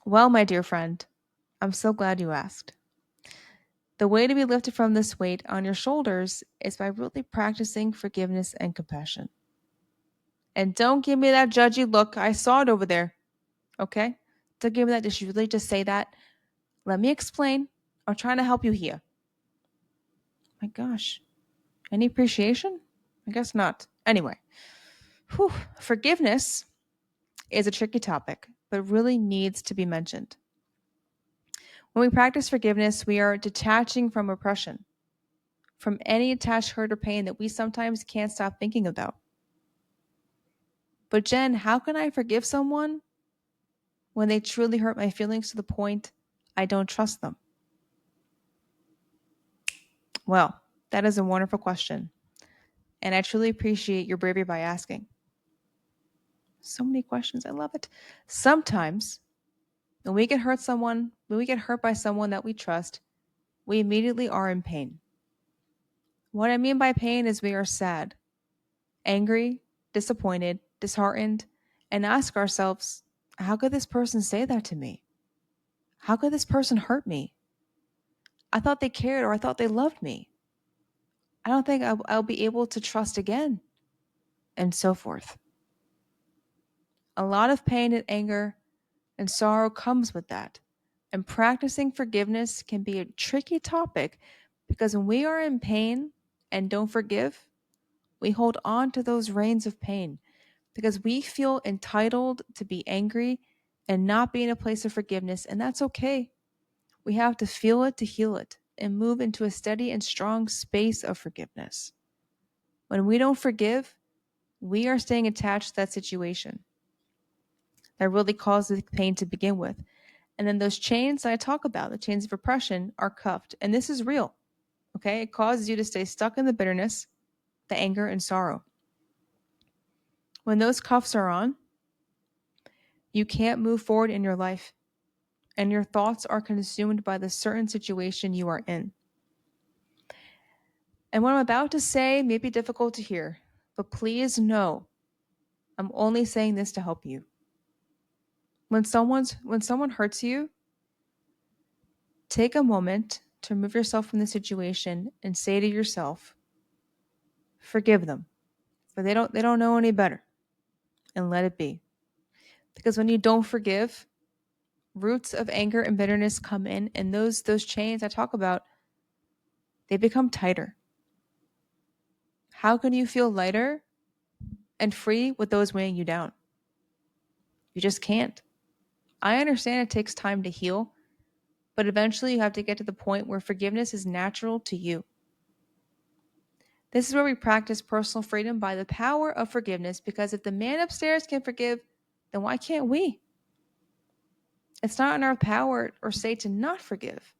Well, my dear friend, I'm so glad you asked. The way to be lifted from this weight on your shoulders is by really practicing forgiveness and compassion. And don't give me that judgy look. I saw it over there. Okay? Don't give me that. Did you really just say that? Let me explain. I'm trying to help you here. My gosh. Any appreciation? I guess not. Anyway, forgiveness is a tricky topic, but really needs to be mentioned. When we practice forgiveness, we are detaching from oppression, from any attached hurt or pain that we sometimes can't stop thinking about. But Jen, how can I forgive someone when they truly hurt my feelings to the point I don't trust them? Well, that is a wonderful question. And I truly appreciate your bravery by asking. So many questions. I love it. Sometimes when we get hurt by someone that we trust, we immediately are in pain. What I mean by pain is we are sad, angry, disappointed, disheartened, and ask ourselves, how could this person say that to me? How could this person hurt me? I thought they cared or I thought they loved me. I don't think I'll be able to trust again, and so forth. A lot of pain and anger and sorrow comes with that. And practicing forgiveness can be a tricky topic because when we are in pain and don't forgive, we hold on to those reins of pain because we feel entitled to be angry and not be in a place of forgiveness. And that's okay. We have to feel it to heal it and move into a steady and strong space of forgiveness. When we don't forgive, we are staying attached to that situation that really caused the pain to begin with. And then those chains that I talk about, the chains of oppression, are cuffed. And this is real. Okay. It causes you to stay stuck in the bitterness, the anger, and sorrow. When those cuffs are on, you can't move forward in your life, and your thoughts are consumed by the certain situation you are in. And what I'm about to say may be difficult to hear, but please know I'm only saying this to help you. When someone hurts you, take a moment to remove yourself from the situation and say to yourself, forgive them, for they don't know any better, and let it be. Because when you don't forgive, roots of anger and bitterness come in, and those chains I talk about, they become tighter. How can you feel lighter and free with those weighing you down? You just can't. I understand it takes time to heal, but eventually you have to get to the point where forgiveness is natural to you. This is where we practice personal freedom by the power of forgiveness, because if the man upstairs can forgive, then why can't we? It's not in our power or say to not forgive.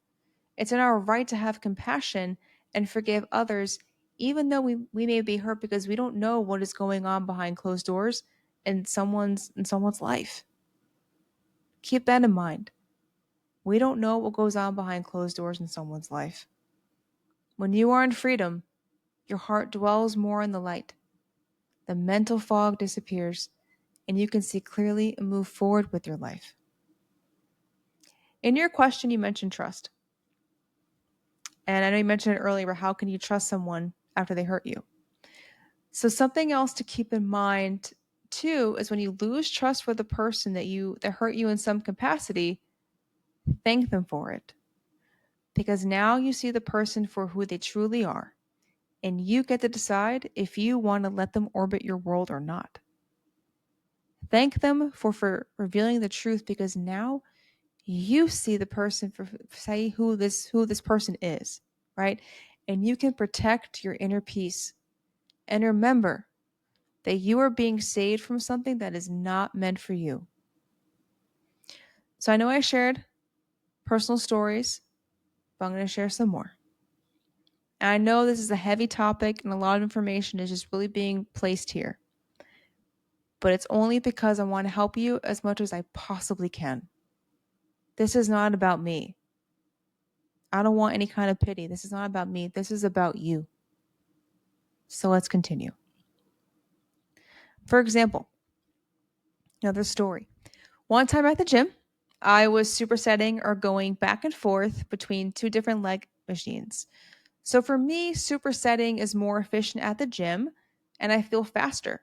It's in our right to have compassion and forgive others, even though we may be hurt because we don't know what is going on behind closed doors in someone's life. Keep that in mind. We don't know what goes on behind closed doors in someone's life. When you are in freedom, your heart dwells more in the light. The mental fog disappears, and you can see clearly and move forward with your life. In your question, you mentioned trust. And I know you mentioned it earlier, how can you trust someone after they hurt you? So something else to keep in mind too is when you lose trust for the person that hurt you in some capacity, thank them for it. Because now you see the person for who they truly are, and you get to decide if you want to let them orbit your world or not. Thank them for revealing the truth, because now you see the person for say who this person is, right? And you can protect your inner peace. And remember that you are being saved from something that is not meant for you. So I know I shared personal stories, but I'm going to share some more. And I know this is a heavy topic and a lot of information is just really being placed here. But it's only because I want to help you as much as I possibly can. This is not about me. I don't want any kind of pity. This is not about me. This is about you. So let's continue. For example, another story. One time at the gym, I was supersetting or going back and forth between two different leg machines. So for me, supersetting is more efficient at the gym and I feel faster.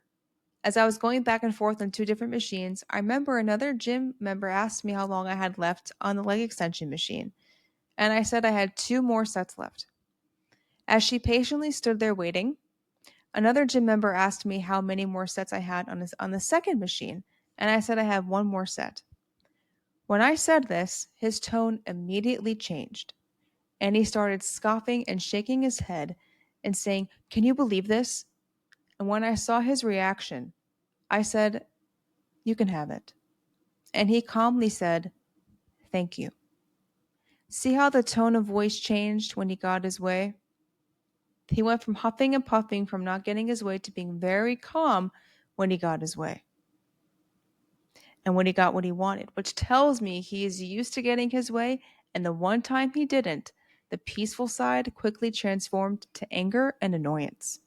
As I was going back and forth on two different machines, I remember another gym member asked me how long I had left on the leg extension machine. And I said I had 2 more sets left. As she patiently stood there waiting, another gym member asked me how many more sets I had on the second machine, and I said I have 1 more set. When I said this, his tone immediately changed, and he started scoffing and shaking his head and saying, "Can you believe this?" And when I saw his reaction, I said, "You can have it." And he calmly said, "Thank you." See how the tone of voice changed when he got his way? He went from huffing and puffing from not getting his way to being very calm when he got his way. And when he got what he wanted, which tells me he is used to getting his way, and the one time he didn't, the peaceful side quickly transformed to anger and annoyance.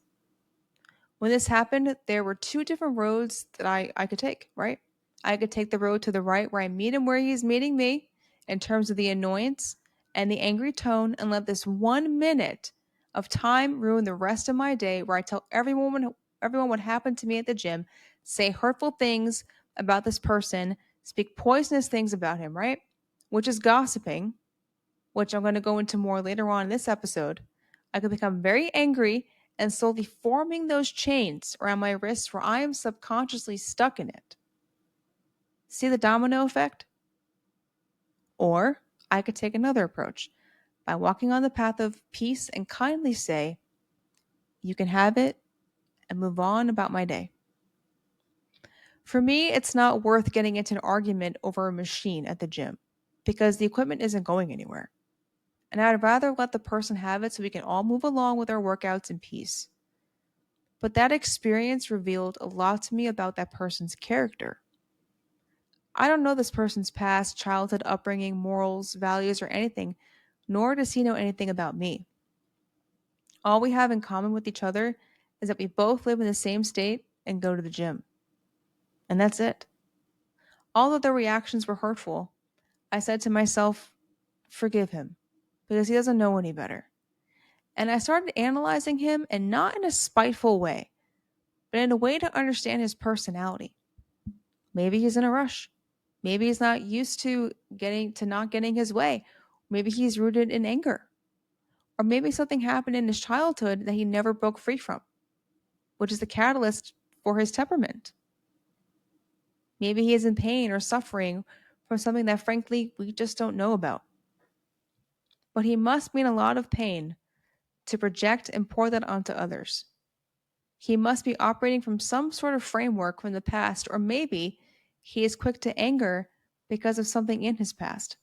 When this happened, there were 2 different roads that I could take, right? I could take the road to the right where I meet him where he's meeting me in terms of the annoyance and the angry tone, and let this 1 minute of time ruin the rest of my day where I tell everyone what happened to me at the gym, say hurtful things, about this person, speak poisonous things about him, right? Which is gossiping, which I'm going to go into more later on in this episode. I could become very angry and slowly forming those chains around my wrists where I am subconsciously stuck in it. See the domino effect? Or I could take another approach by walking on the path of peace and kindly say, you can have it and move on about my day. For me, it's not worth getting into an argument over a machine at the gym because the equipment isn't going anywhere. And I'd rather let the person have it so we can all move along with our workouts in peace. But that experience revealed a lot to me about that person's character. I don't know this person's past, childhood upbringing, morals, values, or anything, nor does he know anything about me. All we have in common with each other is that we both live in the same state and go to the gym. And that's it. Although the reactions were hurtful, I said to myself, forgive him, because he doesn't know any better. And I started analyzing him, and not in a spiteful way, but in a way to understand his personality. Maybe he's in a rush. Maybe he's not used to not getting his way. Maybe he's rooted in anger. Or maybe something happened in his childhood that he never broke free from, which is the catalyst for his temperament. Maybe he is in pain or suffering from something that frankly we just don't know about. But he must be in a lot of pain to project and pour that onto others. He must be operating from some sort of framework from the past, or maybe he is quick to anger because of something in his past.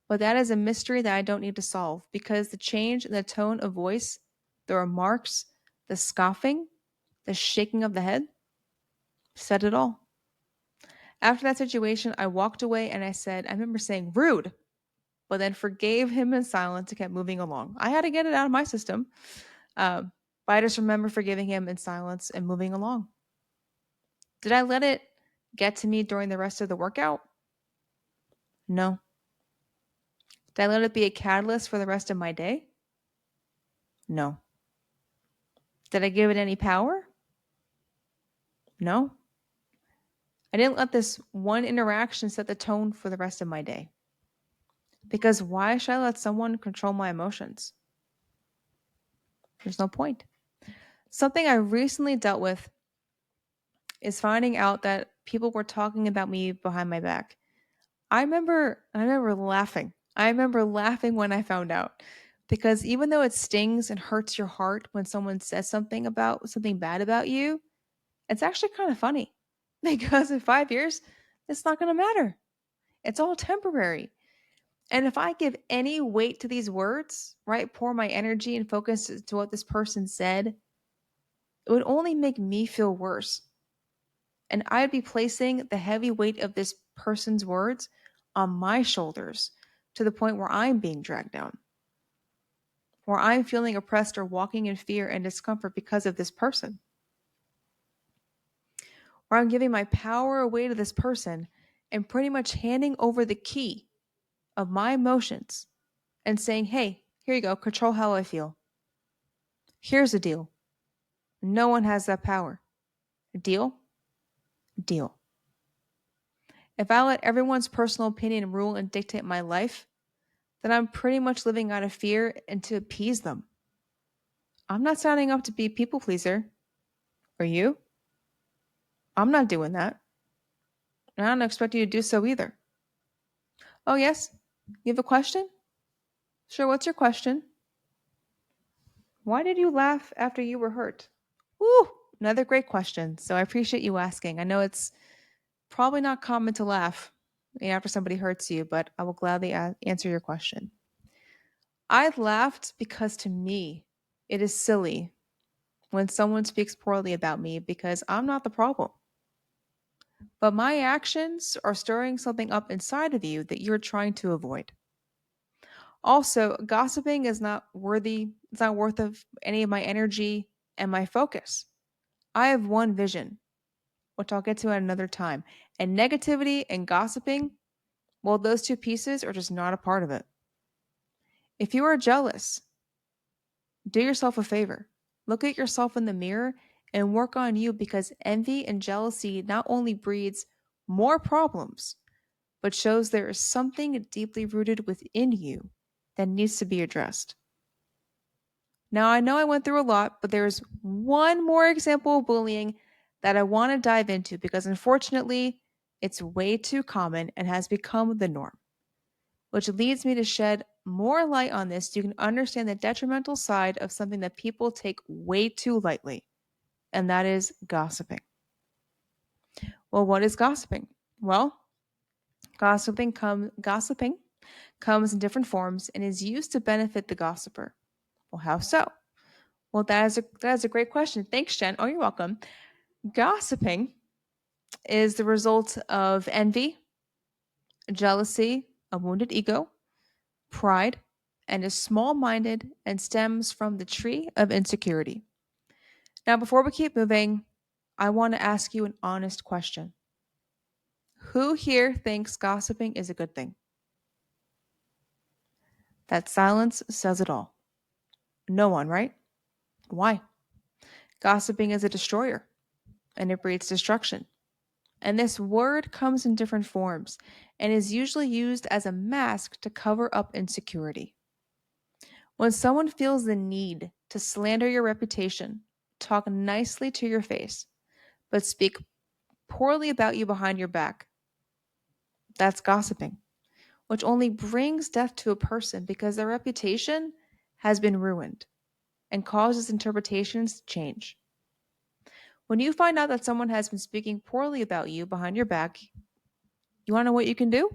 But that is a mystery that I don't need to solve because the change in the tone of voice, the remarks, the scoffing, the shaking of the head said it all. After that situation, I walked away and I remember saying, rude, but then forgave him in silence and kept moving along. I had to get it out of my system. But I just remember forgiving him in silence and moving along. Did I let it get to me during the rest of the workout? No. Did I let it be a catalyst for the rest of my day? No. Did I give it any power? No. I didn't let this one interaction set the tone for the rest of my day. Because why should I let someone control my emotions? There's no point. Something I recently dealt with is finding out that people were talking about me behind my back. I remember laughing. I remember laughing when I found out. Because even though it stings and hurts your heart when someone says something bad about you, it's actually kind of funny. Because in 5 years, it's not going to matter. It's all temporary. And if I give any weight to these words, right, pour my energy and focus to what this person said, it would only make me feel worse. And I'd be placing the heavy weight of this person's words on my shoulders to the point where I'm being dragged down, where I'm feeling oppressed or walking in fear and discomfort because of this person, where I'm giving my power away to this person and pretty much handing over the key of my emotions and saying, hey, here you go, control how I feel. Here's the deal. No one has that power. Deal? Deal. If I let everyone's personal opinion rule and dictate my life, then I'm pretty much living out of fear and to appease them. I'm not signing up to be a people pleaser. Are you? I'm not doing that. And I don't expect you to do so either. Oh, yes? You have a question? Sure, what's your question? Why did you laugh after you were hurt? Woo! Another great question. So I appreciate you asking. I know it's probably not common to laugh after somebody hurts you, but I will gladly answer your question. I laughed because to me, it is silly when someone speaks poorly about me because I'm not the problem. But my actions are stirring something up inside of you that you're trying to avoid. Also, gossiping is not worthy, it's not worth of any of my energy and my focus. I have one vision, which I'll get to at another time. And negativity and gossiping, well, those two pieces are just not a part of it. If you are jealous, do yourself a favor. Look at yourself in the mirror and work on you, because envy and jealousy not only breeds more problems, but shows there is something deeply rooted within you that needs to be addressed. Now, I know I went through a lot, but there's one more example of bullying that I want to dive into because unfortunately, it's way too common and has become the norm, which leads me to shed more light on this so you can understand the detrimental side of something that people take way too lightly, and that is gossiping. Well, what is gossiping? Well, gossiping comes in different forms and is used to benefit the gossiper. Well, how so? Well, that is a great question. Thanks, Jen. Oh, you're welcome. Gossiping is the result of envy, jealousy, a wounded ego, pride, and is small minded and stems from the tree of insecurity. Now, before we keep moving, I want to ask you an honest question. Who here thinks gossiping is a good thing? That silence says it all. No one, right? Why? Gossiping is a destroyer and it breeds destruction. And this word comes in different forms and is usually used as a mask to cover up insecurity. When someone feels the need to slander your reputation, talk nicely to your face, but speak poorly about you behind your back, that's gossiping, which only brings death to a person because their reputation has been ruined and causes interpretations to change. When you find out that someone has been speaking poorly about you behind your back, you want to know what you can do?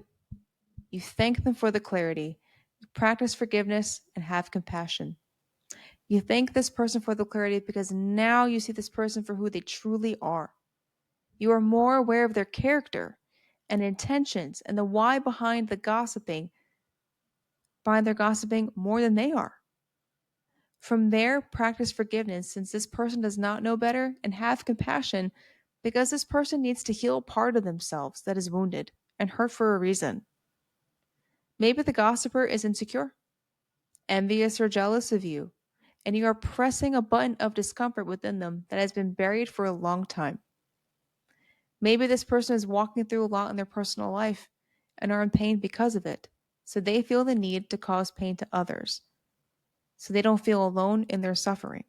You thank them for the clarity, you practice forgiveness, and have compassion. You thank this person for the clarity because now you see this person for who they truly are. You are more aware of their character and intentions and the why behind their gossiping more than they are. From there, practice forgiveness since this person does not know better, and have compassion because this person needs to heal part of themselves that is wounded and hurt for a reason. Maybe the gossiper is insecure, envious, or jealous of you, and you are pressing a button of discomfort within them that has been buried for a long time. Maybe this person is walking through a lot in their personal life and are in pain because of it, so they feel the need to cause pain to others, so they don't feel alone in their suffering,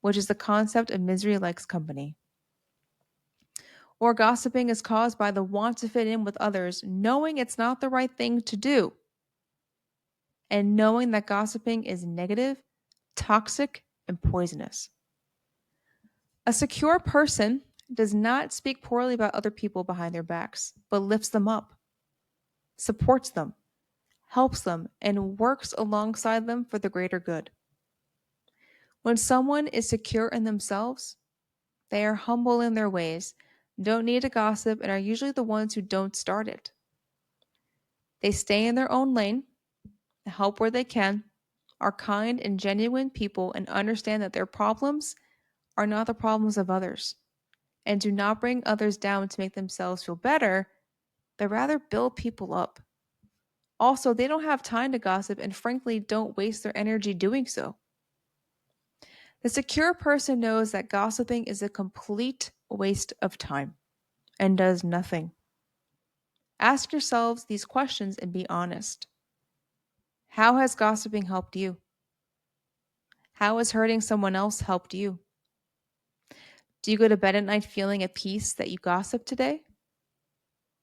which is the concept of misery likes company. Or gossiping is caused by the want to fit in with others, knowing it's not the right thing to do, and knowing that gossiping is negative, toxic, and poisonous. A secure person does not speak poorly about other people behind their backs, but lifts them up, supports them, helps them, and works alongside them for the greater good. When someone is secure in themselves, they are humble in their ways, don't need to gossip, and are usually the ones who don't start it. They stay in their own lane, help where they can, are kind and genuine people, and understand that their problems are not the problems of others, and do not bring others down to make themselves feel better, but rather build people up. Also, they don't have time to gossip and frankly don't waste their energy doing so. The secure person knows that gossiping is a complete waste of time and does nothing. Ask yourselves these questions and be honest. How has gossiping helped you? How has hurting someone else helped you? Do you go to bed at night feeling at peace that you gossiped today?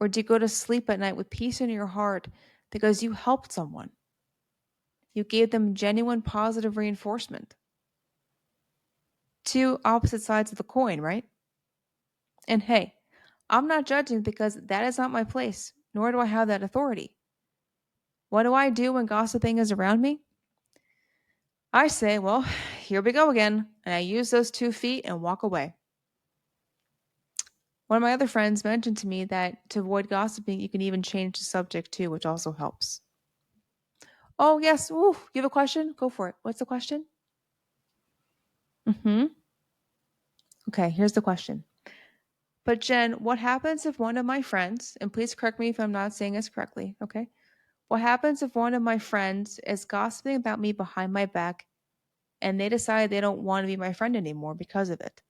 Or do you go to sleep at night with peace in your heart because you helped someone? You gave them genuine positive reinforcement. Two opposite sides of the coin, right? And hey, I'm not judging because that is not my place, nor do I have that authority. What do I do when gossiping is around me? I say, well, here we go again, and I use those 2 feet and walk away. One of my other friends mentioned to me that to avoid gossiping, you can even change the subject too, which also helps. Oh, yes. Ooh, you have a question? Go for it. What's the question? Mm-hmm. Okay, here's the question. But Jen, what happens if one of my friends, and please correct me if I'm not saying this correctly, okay? What happens if one of my friends is gossiping about me behind my back and they decide they don't want to be my friend anymore because of it.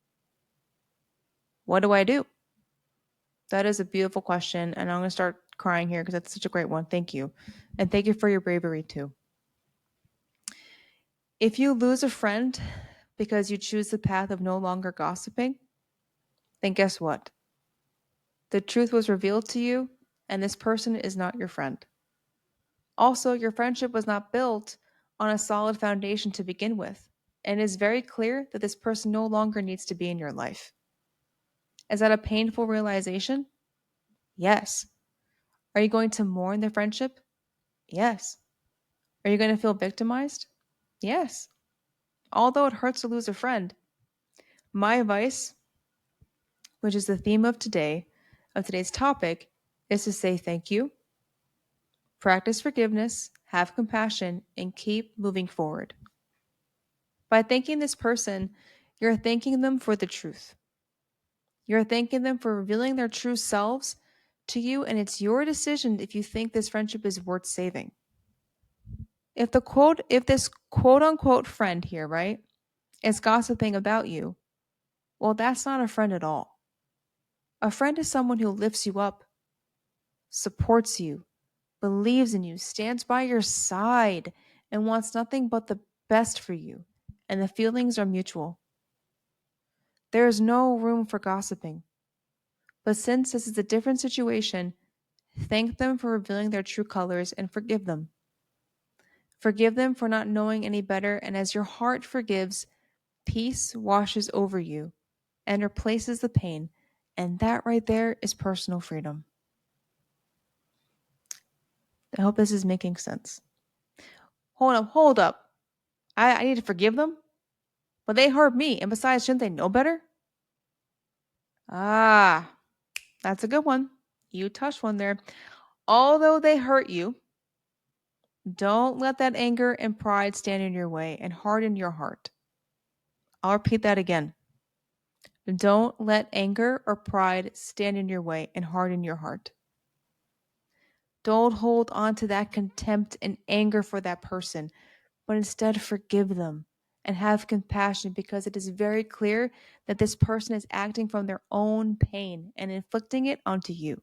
What do I do? That is a beautiful question, and I'm going to start crying here because that's such a great one. Thank you. And thank you for your bravery too. If you lose a friend because you choose the path of no longer gossiping, then guess what? The truth was revealed to you, and this person is not your friend. Also, your friendship was not built on a solid foundation to begin with, and it is very clear that this person no longer needs to be in your life. Is that a painful realization? Yes. Are you going to mourn the friendship? Yes. Are you going to feel victimized? Yes. Although it hurts to lose a friend, my advice, which is the theme of today's topic, is to say thank you, practice forgiveness, have compassion, and keep moving forward. By thanking this person, you're thanking them for the truth. You're thanking them for revealing their true selves to you, and it's your decision if you think this friendship is worth saving. If this quote unquote friend here, right, is gossiping about you, well, that's not a friend at all. A friend is someone who lifts you up, supports you, believes in you, stands by your side, and wants nothing but the best for you. And the feelings are mutual. There is no room for gossiping. But since this is a different situation, thank them for revealing their true colors and forgive them. Forgive them for not knowing any better, and as your heart forgives, peace washes over you and replaces the pain. And that right there is personal freedom. I hope this is making sense. Hold up. I need to forgive them? But they hurt me, and besides, shouldn't they know better? Ah, that's a good one. You touched one there. Although they hurt you, don't let that anger and pride stand in your way and harden your heart. I'll repeat that again. Don't let anger or pride stand in your way and harden your heart. Don't hold on to that contempt and anger for that person, but instead forgive them and have compassion because it is very clear that this person is acting from their own pain and inflicting it onto you.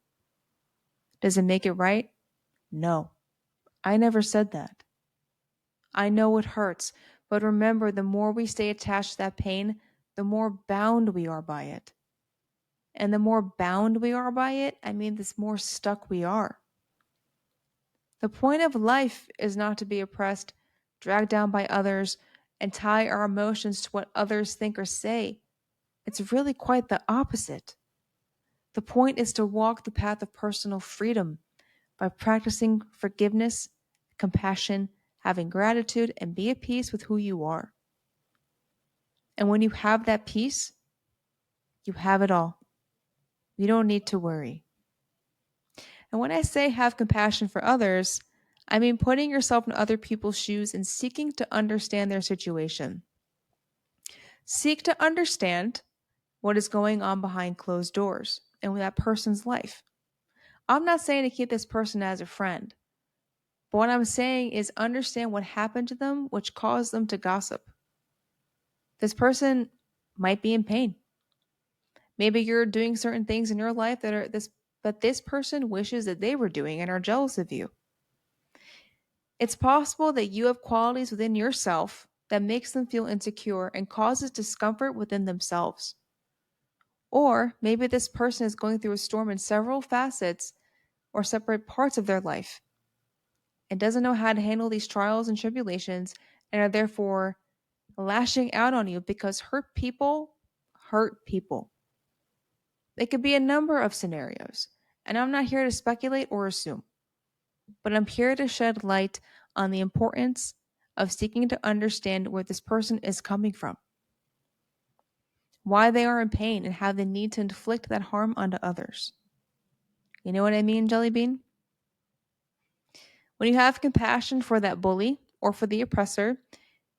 Does it make it right? No. I never said that. I know it hurts, but remember, the more we stay attached to that pain, the more bound we are by it. And the more bound we are by it, I mean, the more stuck we are. The point of life is not to be oppressed, dragged down by others, and tie our emotions to what others think or say. It's really quite the opposite. The point is to walk the path of personal freedom by practicing forgiveness, compassion, having gratitude, and be at peace with who you are. And when you have that peace, you have it all. You don't need to worry. And when I say have compassion for others, I mean putting yourself in other people's shoes and seeking to understand their situation. Seek to understand what is going on behind closed doors and with that person's life. I'm not saying to keep this person as a friend, but what I'm saying is understand what happened to them which caused them to gossip. This person might be in pain. Maybe you're doing certain things in your life but this person wishes that they were doing and are jealous of you. It's possible that you have qualities within yourself that makes them feel insecure and causes discomfort within themselves. Or maybe this person is going through a storm in several facets or separate parts of their life and doesn't know how to handle these trials and tribulations and are therefore lashing out on you because hurt people hurt people. It could be a number of scenarios, and I'm not here to speculate or assume, but I'm here to shed light on the importance of seeking to understand where this person is coming from, why they are in pain, and how they need to inflict that harm onto others. You know what I mean, Jelly Bean? When you have compassion for that bully or for the oppressor,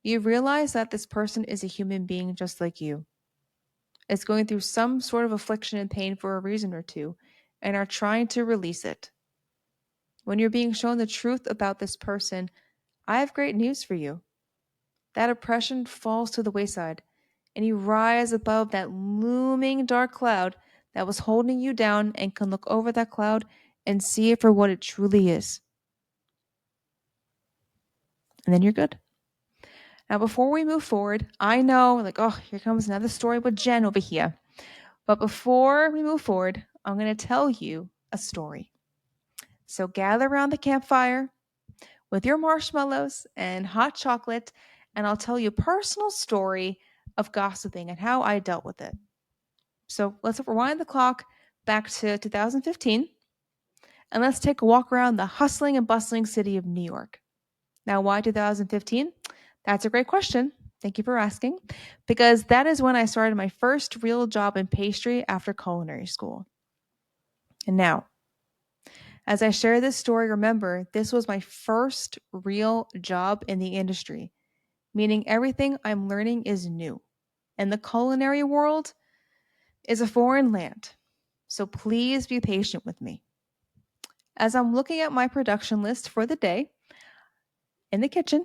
you realize that this person is a human being just like you. It's going through some sort of affliction and pain for a reason or two and are trying to release it. When you're being shown the truth about this person, I have great news for you. that oppression falls to the wayside, and you rise above that looming dark cloud that was holding you down and can look over that cloud and see it for what it truly is. And then you're good. Now, before we move forward, I know, like, oh, here comes another story with Jen over here. But before we move forward, I'm going to tell you a story. So gather around the campfire with your marshmallows and hot chocolate, and I'll tell you a personal story of gossiping and how I dealt with it. So let's rewind the clock back to 2015, and let's take a walk around the hustling and bustling city of New York. Now, why 2015? That's a great question. Thank you for asking. Because that is when I started my first real job in pastry after culinary school. And now, as I share this story, remember this was my first real job in the industry, meaning everything I'm learning is new. And the culinary world is a foreign land. So please be patient with me. As I'm looking at my production list for the day in the kitchen,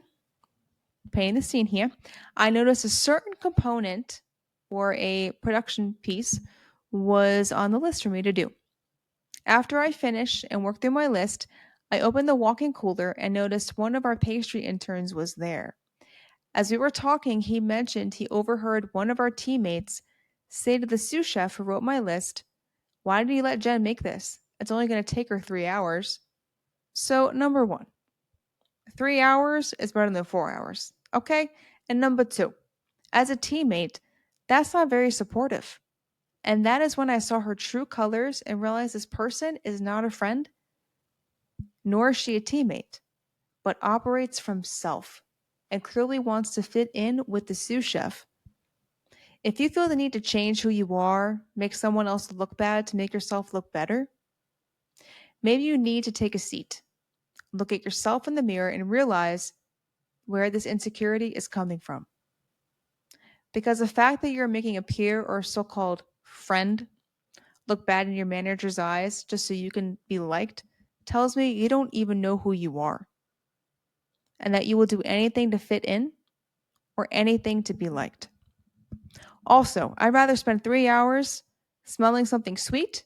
painting the scene here, I noticed a certain component or a production piece was on the list for me to do. After I finished and worked through my list, I opened the walk-in cooler and noticed one of our pastry interns was there. As we were talking, he mentioned he overheard one of our teammates say to the sous chef who wrote my list, "Why did you let Jen make this? It's only going to take her 3 hours." So, number one, 3 hours is better than 4 hours. Okay? And number two, as a teammate, that's not very supportive. And that is when I saw her true colors and realized this person is not a friend, nor is she a teammate, but operates from self and clearly wants to fit in with the sous chef. If you feel the need to change who you are, make someone else look bad to make yourself look better, maybe you need to take a seat, look at yourself in the mirror, and realize where this insecurity is coming from. Because the fact that you're making a peer or so called friend look bad in your manager's eyes just so you can be liked tells me you don't even know who you are and that you will do anything to fit in or anything to be liked. Also, I'd rather spend 3 hours smelling something sweet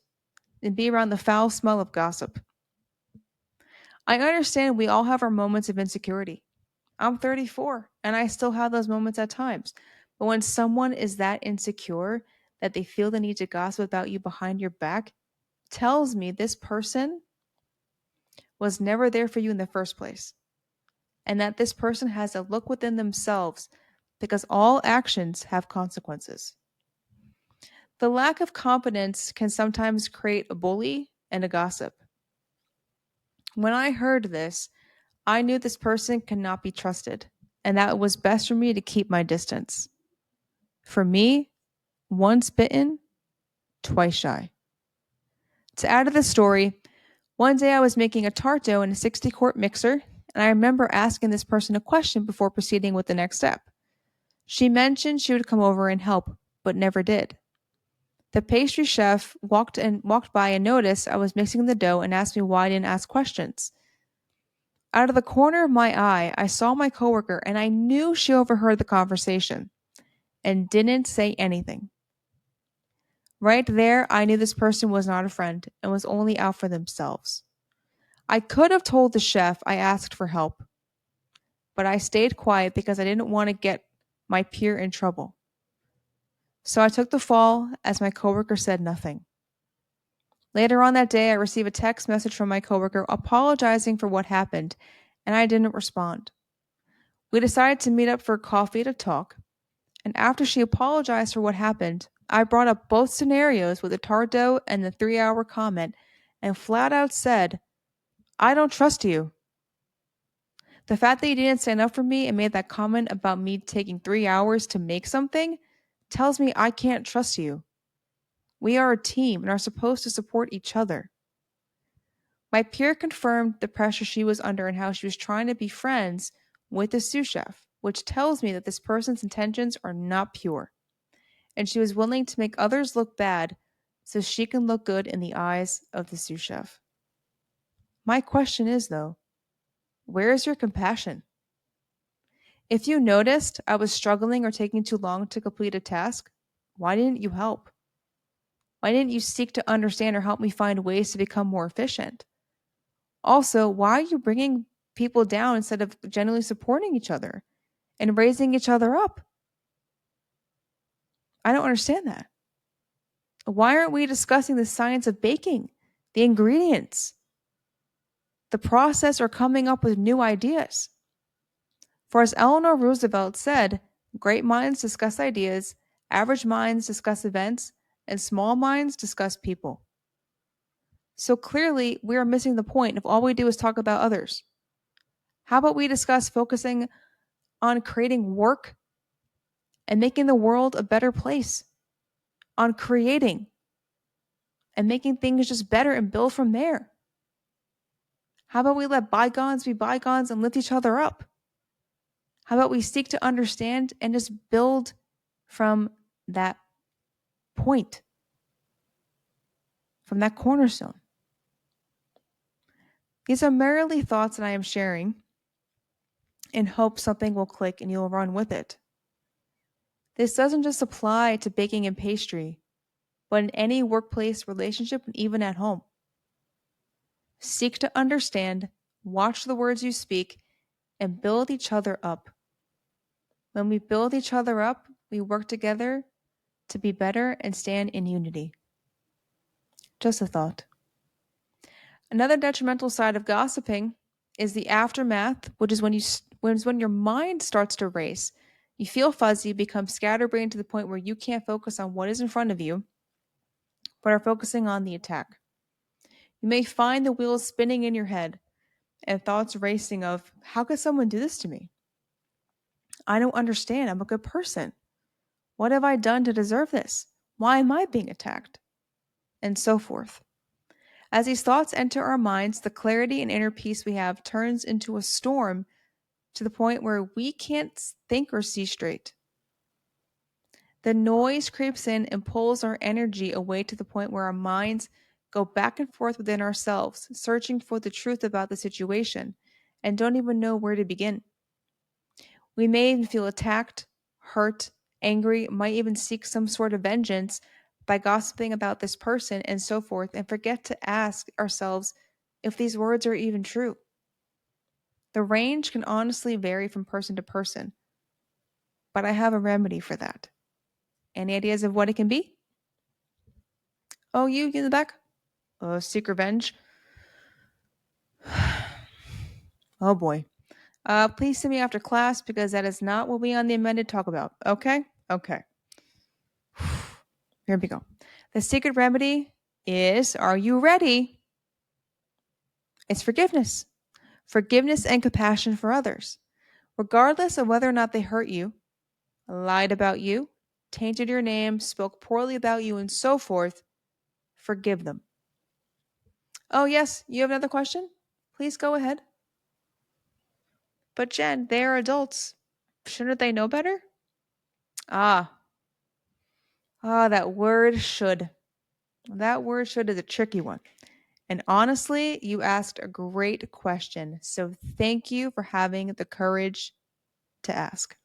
than be around the foul smell of gossip. I understand we all have our moments of insecurity. I'm 34 and I still have those moments at times. But when someone is that insecure that they feel the need to gossip about you behind your back, tells me this person was never there for you in the first place. And that this person has a look within themselves because all actions have consequences. The lack of confidence can sometimes create a bully and a gossip. When I heard this, I knew this person cannot be trusted, and that it was best for me to keep my distance. For me, once bitten, twice shy. To add to the story, one day I was making a tart dough in a 60-quart mixer, and I remember asking this person a question before proceeding with the next step. She mentioned she would come over and help, but never did. The pastry chef walked by and noticed I was mixing the dough and asked me why I didn't ask questions. Out of the corner of my eye, I saw my coworker and I knew she overheard the conversation and didn't say anything. Right there, I knew this person was not a friend and was only out for themselves. I could have told the chef I asked for help, but I stayed quiet because I didn't want to get my peer in trouble. So I took the fall as my coworker said nothing. Later on that day, I received a text message from my coworker apologizing for what happened, and I didn't respond. We decided to meet up for coffee to talk, and after she apologized for what happened, I brought up both scenarios with the tart dough and the 3-hour comment and flat out said, "I don't trust you." The fact that you didn't stand up for me and made that comment about me taking 3 hours to make something tells me I can't trust you. We are a team and are supposed to support each other. My peer confirmed the pressure she was under and how she was trying to be friends with the sous chef, which tells me that this person's intentions are not pure. And she was willing to make others look bad so she can look good in the eyes of the sous chef. My question is, though, where is your compassion? If you noticed I was struggling or taking too long to complete a task, why didn't you help? Why didn't you seek to understand or help me find ways to become more efficient? Also, why are you bringing people down instead of genuinely supporting each other and raising each other up? I don't understand that. Why aren't we discussing the science of baking, the ingredients, the process, or coming up with new ideas? For as Eleanor Roosevelt said, great minds discuss ideas, average minds discuss events, and small minds discuss people. So clearly, we are missing the point if all we do is talk about others. How about we discuss focusing on creating work and making the world a better place, on creating and making things just better and build from there? How about we let bygones be bygones and lift each other up? How about we seek to understand and just build from that point, from that cornerstone? These are merely thoughts that I am sharing in hope something will click and you'll run with it. This doesn't just apply to baking and pastry, but in any workplace relationship and even at home. Seek to understand, watch the words you speak, and build each other up. When we build each other up, we work together to be better and stand in unity. Just a thought. Another detrimental side of gossiping is the aftermath, which is when your mind starts to race. You feel fuzzy, become scatterbrained to the point where you can't focus on what is in front of you, but are focusing on the attack. You may find the wheels spinning in your head and thoughts racing of, how could someone do this to me? I don't understand. I'm a good person. What have I done to deserve this? Why am I being attacked? And so forth. As these thoughts enter our minds, the clarity and inner peace we have turns into a storm to the point where we can't think or see straight. The noise creeps in and pulls our energy away to the point where our minds go back and forth within ourselves, searching for the truth about the situation, and don't even know where to begin. We may even feel attacked, hurt, angry, might even seek some sort of vengeance by gossiping about this person and so forth, and forget to ask ourselves if these words are even true. The range can honestly vary from person to person, but I have a remedy for that. Any ideas of what it can be? Oh, you in the back? Seek revenge? Oh boy. Please see me after class because that is not what we on the amended talk about. Okay? Okay. Here we go. The secret remedy is, are you ready? It's forgiveness. Forgiveness and compassion for others. Regardless of whether or not they hurt you, lied about you, tainted your name, spoke poorly about you, and so forth, forgive them. Oh, yes, you have another question? Please go ahead. But Jen, they are adults. Shouldn't they know better? Ah, that word should. That word should is a tricky one. And honestly, you asked a great question. So thank you for having the courage to ask.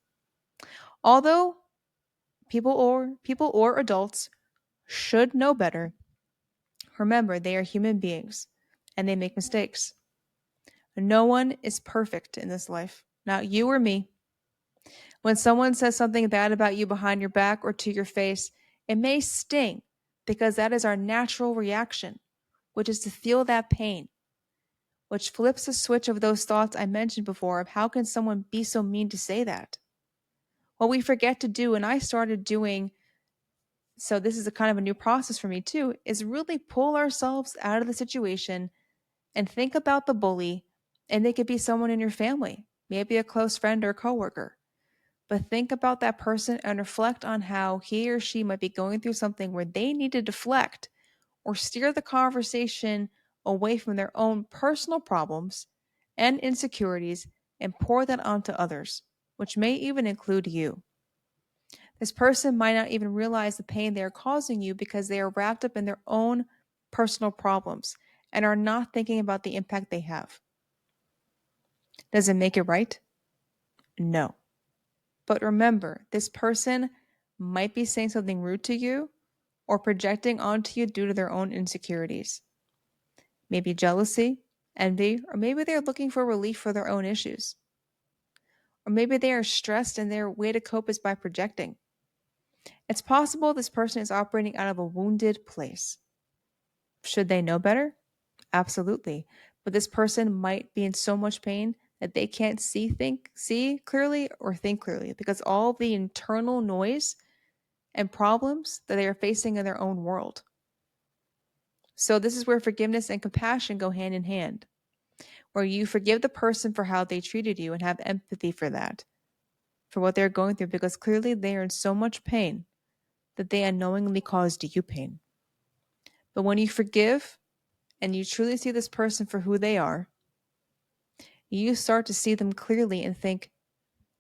Although people or adults should know better, remember they are human beings and they make mistakes. No one is perfect in this life, not you or me. When someone says something bad about you behind your back or to your face, it may sting because that is our natural reaction, which is to feel that pain, which flips the switch of those thoughts I mentioned before of how can someone be so mean to say that? What we forget to do, and I started doing, so this is a kind of a new process for me too, is really pull ourselves out of the situation and think about the bully, and they could be someone in your family, maybe a close friend or coworker. But think about that person and reflect on how he or she might be going through something where they need to deflect or steer the conversation away from their own personal problems and insecurities and pour that onto others, which may even include you. This person might not even realize the pain they are causing you because they are wrapped up in their own personal problems and are not thinking about the impact they have. Does it make it right? No. But remember, this person might be saying something rude to you or projecting onto you due to their own insecurities. Maybe jealousy, envy, or maybe they're looking for relief for their own issues. Or maybe they are stressed and their way to cope is by projecting. It's possible this person is operating out of a wounded place. Should they know better? Absolutely. But this person might be in so much pain that they can't see clearly or think clearly because all the internal noise and problems that they are facing in their own world. So this is where forgiveness and compassion go hand in hand, where you forgive the person for how they treated you and have empathy for that, for what they're going through, because clearly they are in so much pain that they unknowingly caused you pain. But when you forgive and you truly see this person for who they are, you start to see them clearly and think,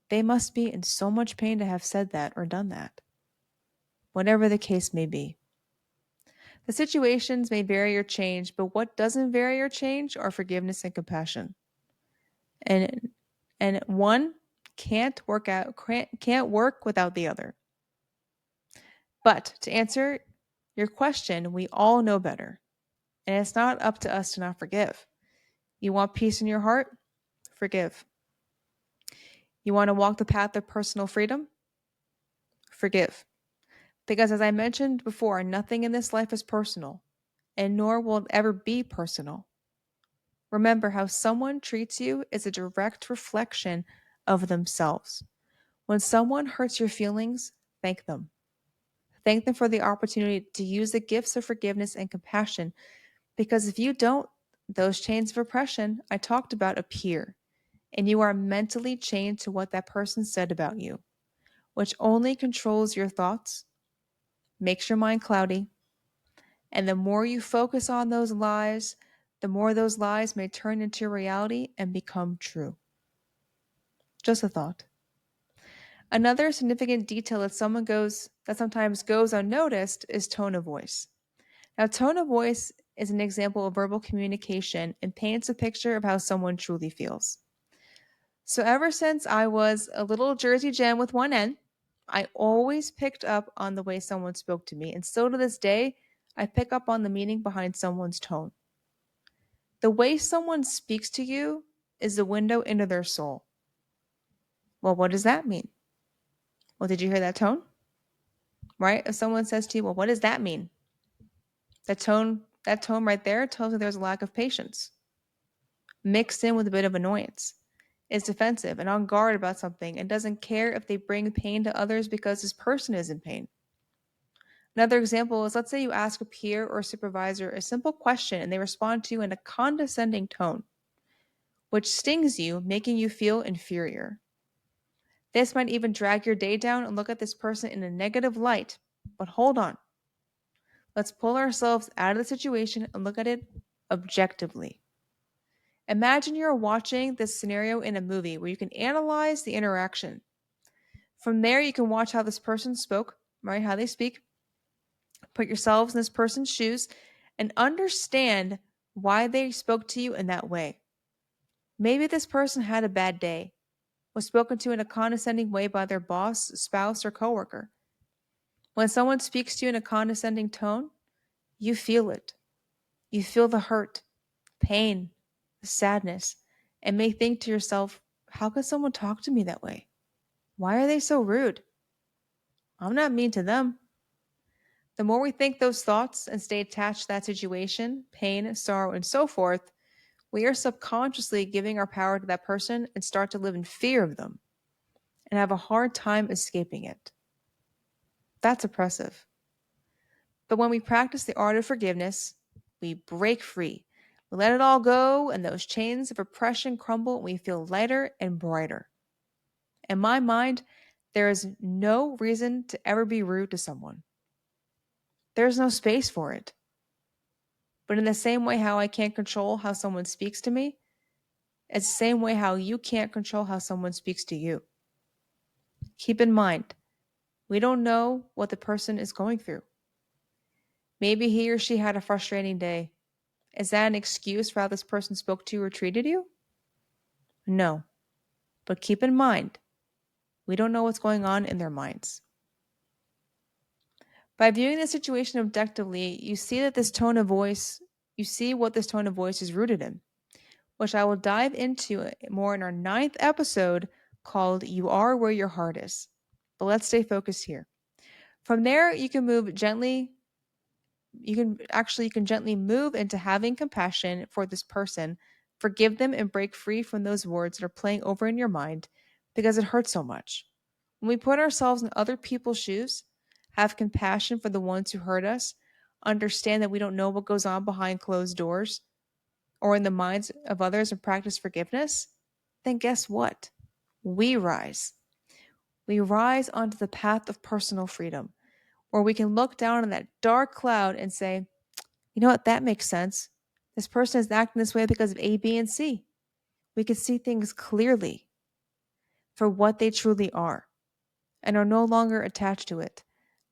they must be in so much pain to have said that or done that, whatever the case may be. The situations may vary or change, but what doesn't vary or change are forgiveness and compassion. And one can't work without the other. But to answer your question, we all know better. And it's not up to us to not forgive. You want peace in your heart? Forgive. You want to walk the path of personal freedom? Forgive. Because as I mentioned before, nothing in this life is personal, and nor will it ever be personal. Remember, how someone treats you is a direct reflection of themselves. When someone hurts your feelings, thank them. Thank them for the opportunity to use the gifts of forgiveness and compassion, because if you don't, those chains of oppression I talked about appear, and you are mentally chained to what that person said about you, which only controls your thoughts, makes your mind cloudy, and the more you focus on those lies, the more those lies may turn into reality and become true. Just a thought. Another significant detail that sometimes goes unnoticed is tone of voice. Now, tone of voice is an example of verbal communication and paints a picture of how someone truly feels. So ever since I was a little Jersey Gem with one N, I always picked up on the way someone spoke to me, and still to this day, I pick up on the meaning behind someone's tone. The way someone speaks to you is the window into their soul. Well, what does that mean? Well, did you hear that tone? Right? If someone says to you, well, what does that mean? That tone right there tells you there's a lack of patience, mixed in with a bit of annoyance. Is defensive and on guard about something and doesn't care if they bring pain to others because this person is in pain. Another example is, let's say you ask a peer or supervisor a simple question and they respond to you in a condescending tone, which stings you, making you feel inferior. This might even drag your day down and look at this person in a negative light. But hold on. Let's pull ourselves out of the situation and look at it objectively. Imagine you're watching this scenario in a movie where you can analyze the interaction. From there, you can watch how this person spoke, right? How they speak. Put yourselves in this person's shoes and understand why they spoke to you in that way. Maybe this person had a bad day, was spoken to in a condescending way by their boss, spouse, or coworker. When someone speaks to you in a condescending tone, you feel it. You feel the hurt, pain, the sadness, and may think to yourself, how could someone talk to me that way? Why are they so rude? I'm not mean to them. The more we think those thoughts and stay attached to that situation, pain, sorrow, and so forth, we are subconsciously giving our power to that person and start to live in fear of them and have a hard time escaping it. That's oppressive. But when we practice the art of forgiveness, we break free. We let it all go, and those chains of oppression crumble, and we feel lighter and brighter. In my mind, there is no reason to ever be rude to someone. There's no space for it. But in the same way how I can't control how someone speaks to me, it's the same way how you can't control how someone speaks to you. Keep in mind, we don't know what the person is going through. Maybe he or she had a frustrating day. Is that an excuse for how this person spoke to you or treated you? No. But keep in mind, We don't know what's going on in their minds. By viewing the situation objectively, you see what this tone of voice is rooted in, which I will dive into more in our 9th episode called You Are Where Your Heart Is. But let's stay focused here. From there, you can gently move into having compassion for this person, forgive them, and break free from those words that are playing over in your mind because it hurts so much. When we put ourselves in other people's shoes, have compassion for the ones who hurt us, understand that we don't know what goes on behind closed doors or in the minds of others, and practice forgiveness, then guess what? We rise. We rise onto the path of personal freedom, where we can look down on that dark cloud and say, you know what, that makes sense. This person is acting this way because of A, B, and C. We can see things clearly for what they truly are and are no longer attached to it.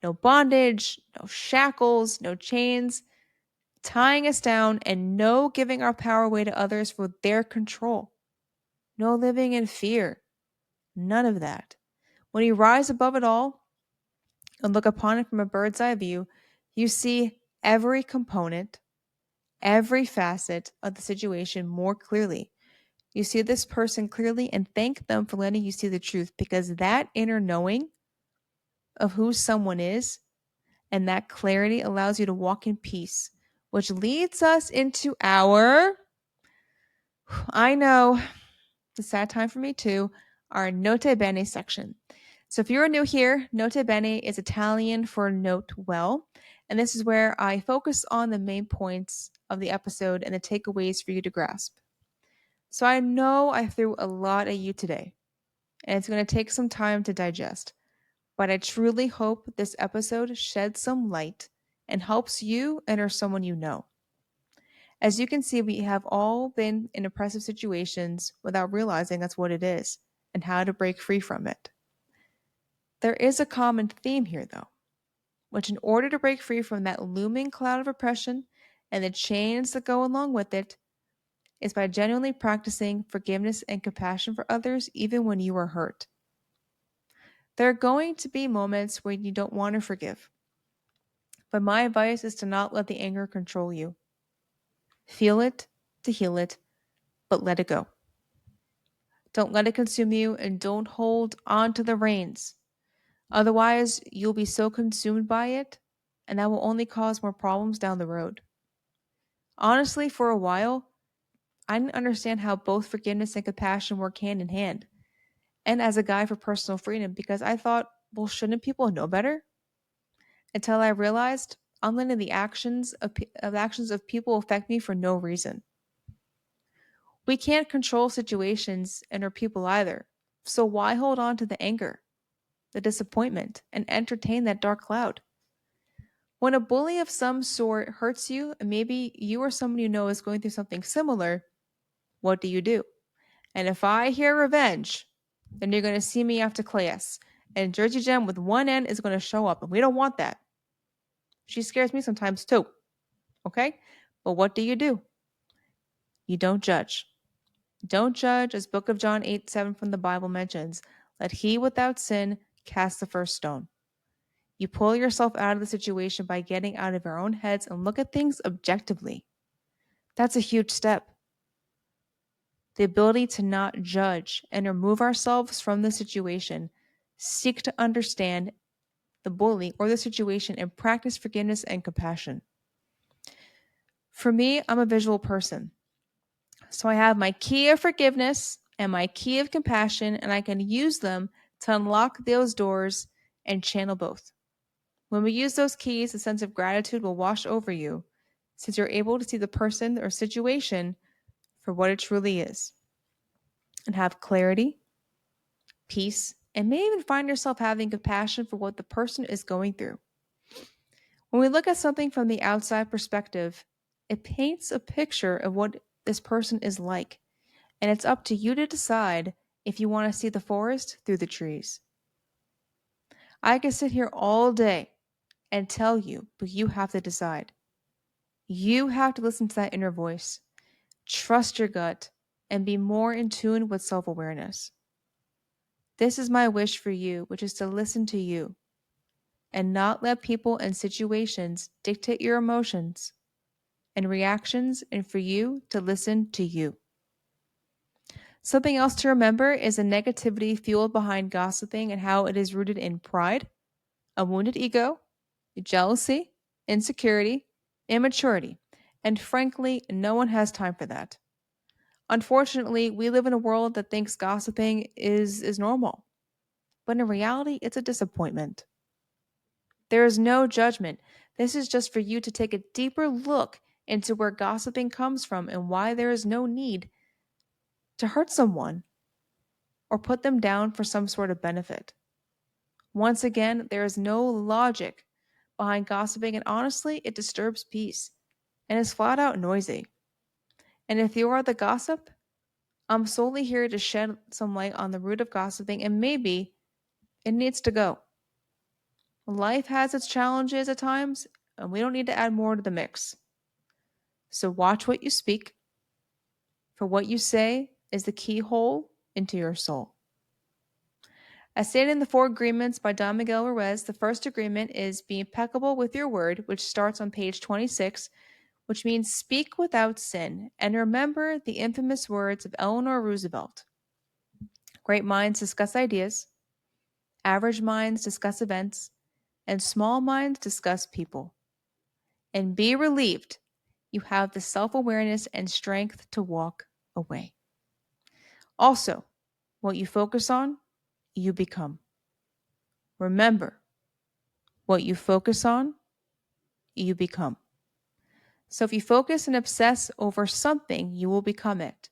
No bondage, no shackles, no chains tying us down, and no giving our power away to others for their control. No living in fear. None of that. When you rise above it all and look upon it from a bird's eye view, you see every component, every facet of the situation more clearly. You see this person clearly and thank them for letting you see the truth, because that inner knowing of who someone is and that clarity allows you to walk in peace, which leads us into I know, the sad time for me too, our Note Bene section. So if you're new here, Note Bene is Italian for note well. And this is where I focus on the main points of the episode and the takeaways for you to grasp. So I know I threw a lot at you today, and it's going to take some time to digest. But I truly hope this episode sheds some light and helps you and or someone you know. As you can see, we have all been in oppressive situations without realizing that's what it is and how to break free from it. There is a common theme here, though, which, in order to break free from that looming cloud of oppression and the chains that go along with it, is by genuinely practicing forgiveness and compassion for others, even when you are hurt. There are going to be moments where you don't want to forgive, but my advice is to not let the anger control you. Feel it to heal it, but let it go. Don't let it consume you, and don't hold on to the reins. Otherwise, you'll be so consumed by it, and that will only cause more problems down the road. Honestly, for a while, I didn't understand how both forgiveness and compassion work hand in hand. And as a guy for personal freedom, because I thought, well, shouldn't people know better? Until I realized I'm letting the actions of people affect me for no reason. We can't control situations and our people either. So why hold on to the anger, the disappointment, and entertain that dark cloud? When a bully of some sort hurts you, and maybe you or someone you know is going through something similar, what do? And if I hear revenge, then you're going to see me after class. And Jersey Gem with one end is going to show up, and we don't want that. She scares me sometimes too. Okay? But what do? You don't judge. Don't judge, as Book of John 8:7 from the Bible mentions. Let he without sin cast the first stone. You pull yourself out of the situation by getting out of your own heads and look at things objectively. That's a huge step. The ability to not judge and remove ourselves from the situation, seek to understand the bully or the situation, and practice forgiveness and compassion. For me, I'm a visual person. So I have my key of forgiveness and my key of compassion, and I can use them to unlock those doors and channel both. When we use those keys, a sense of gratitude will wash over you, since you're able to see the person or situation for what it truly is, and have clarity, peace, and may even find yourself having compassion for what the person is going through. When we look at something from the outside perspective, it paints a picture of what this person is like, and it's up to you to decide if you want to see the forest through the trees. I could sit here all day and tell you, but you have to decide. You have to listen to that inner voice, trust your gut, and be more in tune with self-awareness. This is my wish for you, which is to listen to you and not let people and situations dictate your emotions and reactions, and for you to listen to you. Something else to remember is the negativity fueled behind gossiping and how it is rooted in pride, a wounded ego, jealousy, insecurity, immaturity. And frankly, no one has time for that. Unfortunately, we live in a world that thinks gossiping is normal, but in reality, it's a disappointment. There is no judgment. This is just for you to take a deeper look into where gossiping comes from and why there is no need to hurt someone or put them down for some sort of benefit. Once again, there is no logic behind gossiping, and honestly, it disturbs peace and is flat out noisy. And if you are the gossip, I'm solely here to shed some light on the root of gossiping, and maybe it needs to go. Life has its challenges at times, and we don't need to add more to the mix. So watch what you speak, for what you say is the keyhole into your soul. As stated in the Four Agreements by Don Miguel Ruiz, the first agreement is be impeccable with your word, which starts on page 26, which means speak without sin, and remember the infamous words of Eleanor Roosevelt. Great minds discuss ideas, average minds discuss events, and small minds discuss people. And be relieved you have the self-awareness and strength to walk away. Also, what you focus on, you become. Remember, what you focus on, you become. So if you focus and obsess over something, you will become it.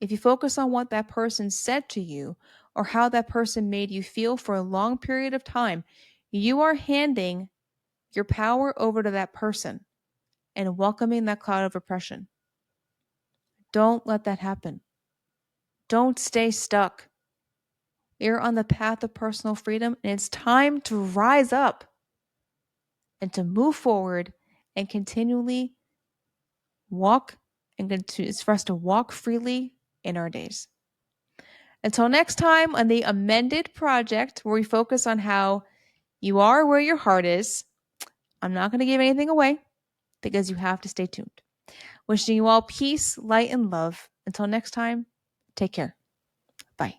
If you focus on what that person said to you or how that person made you feel for a long period of time, you are handing your power over to that person and welcoming that cloud of oppression. Don't let that happen. Don't stay stuck. You're on the path of personal freedom, and it's time to rise up and to move forward and continually walk, and it's for us to walk freely in our days. Until next time on the amended project, where we focus on how you are where your heart is, I'm not going to give anything away because you have to stay tuned. Wishing you all peace, light, and love. Until next time, take care. Bye.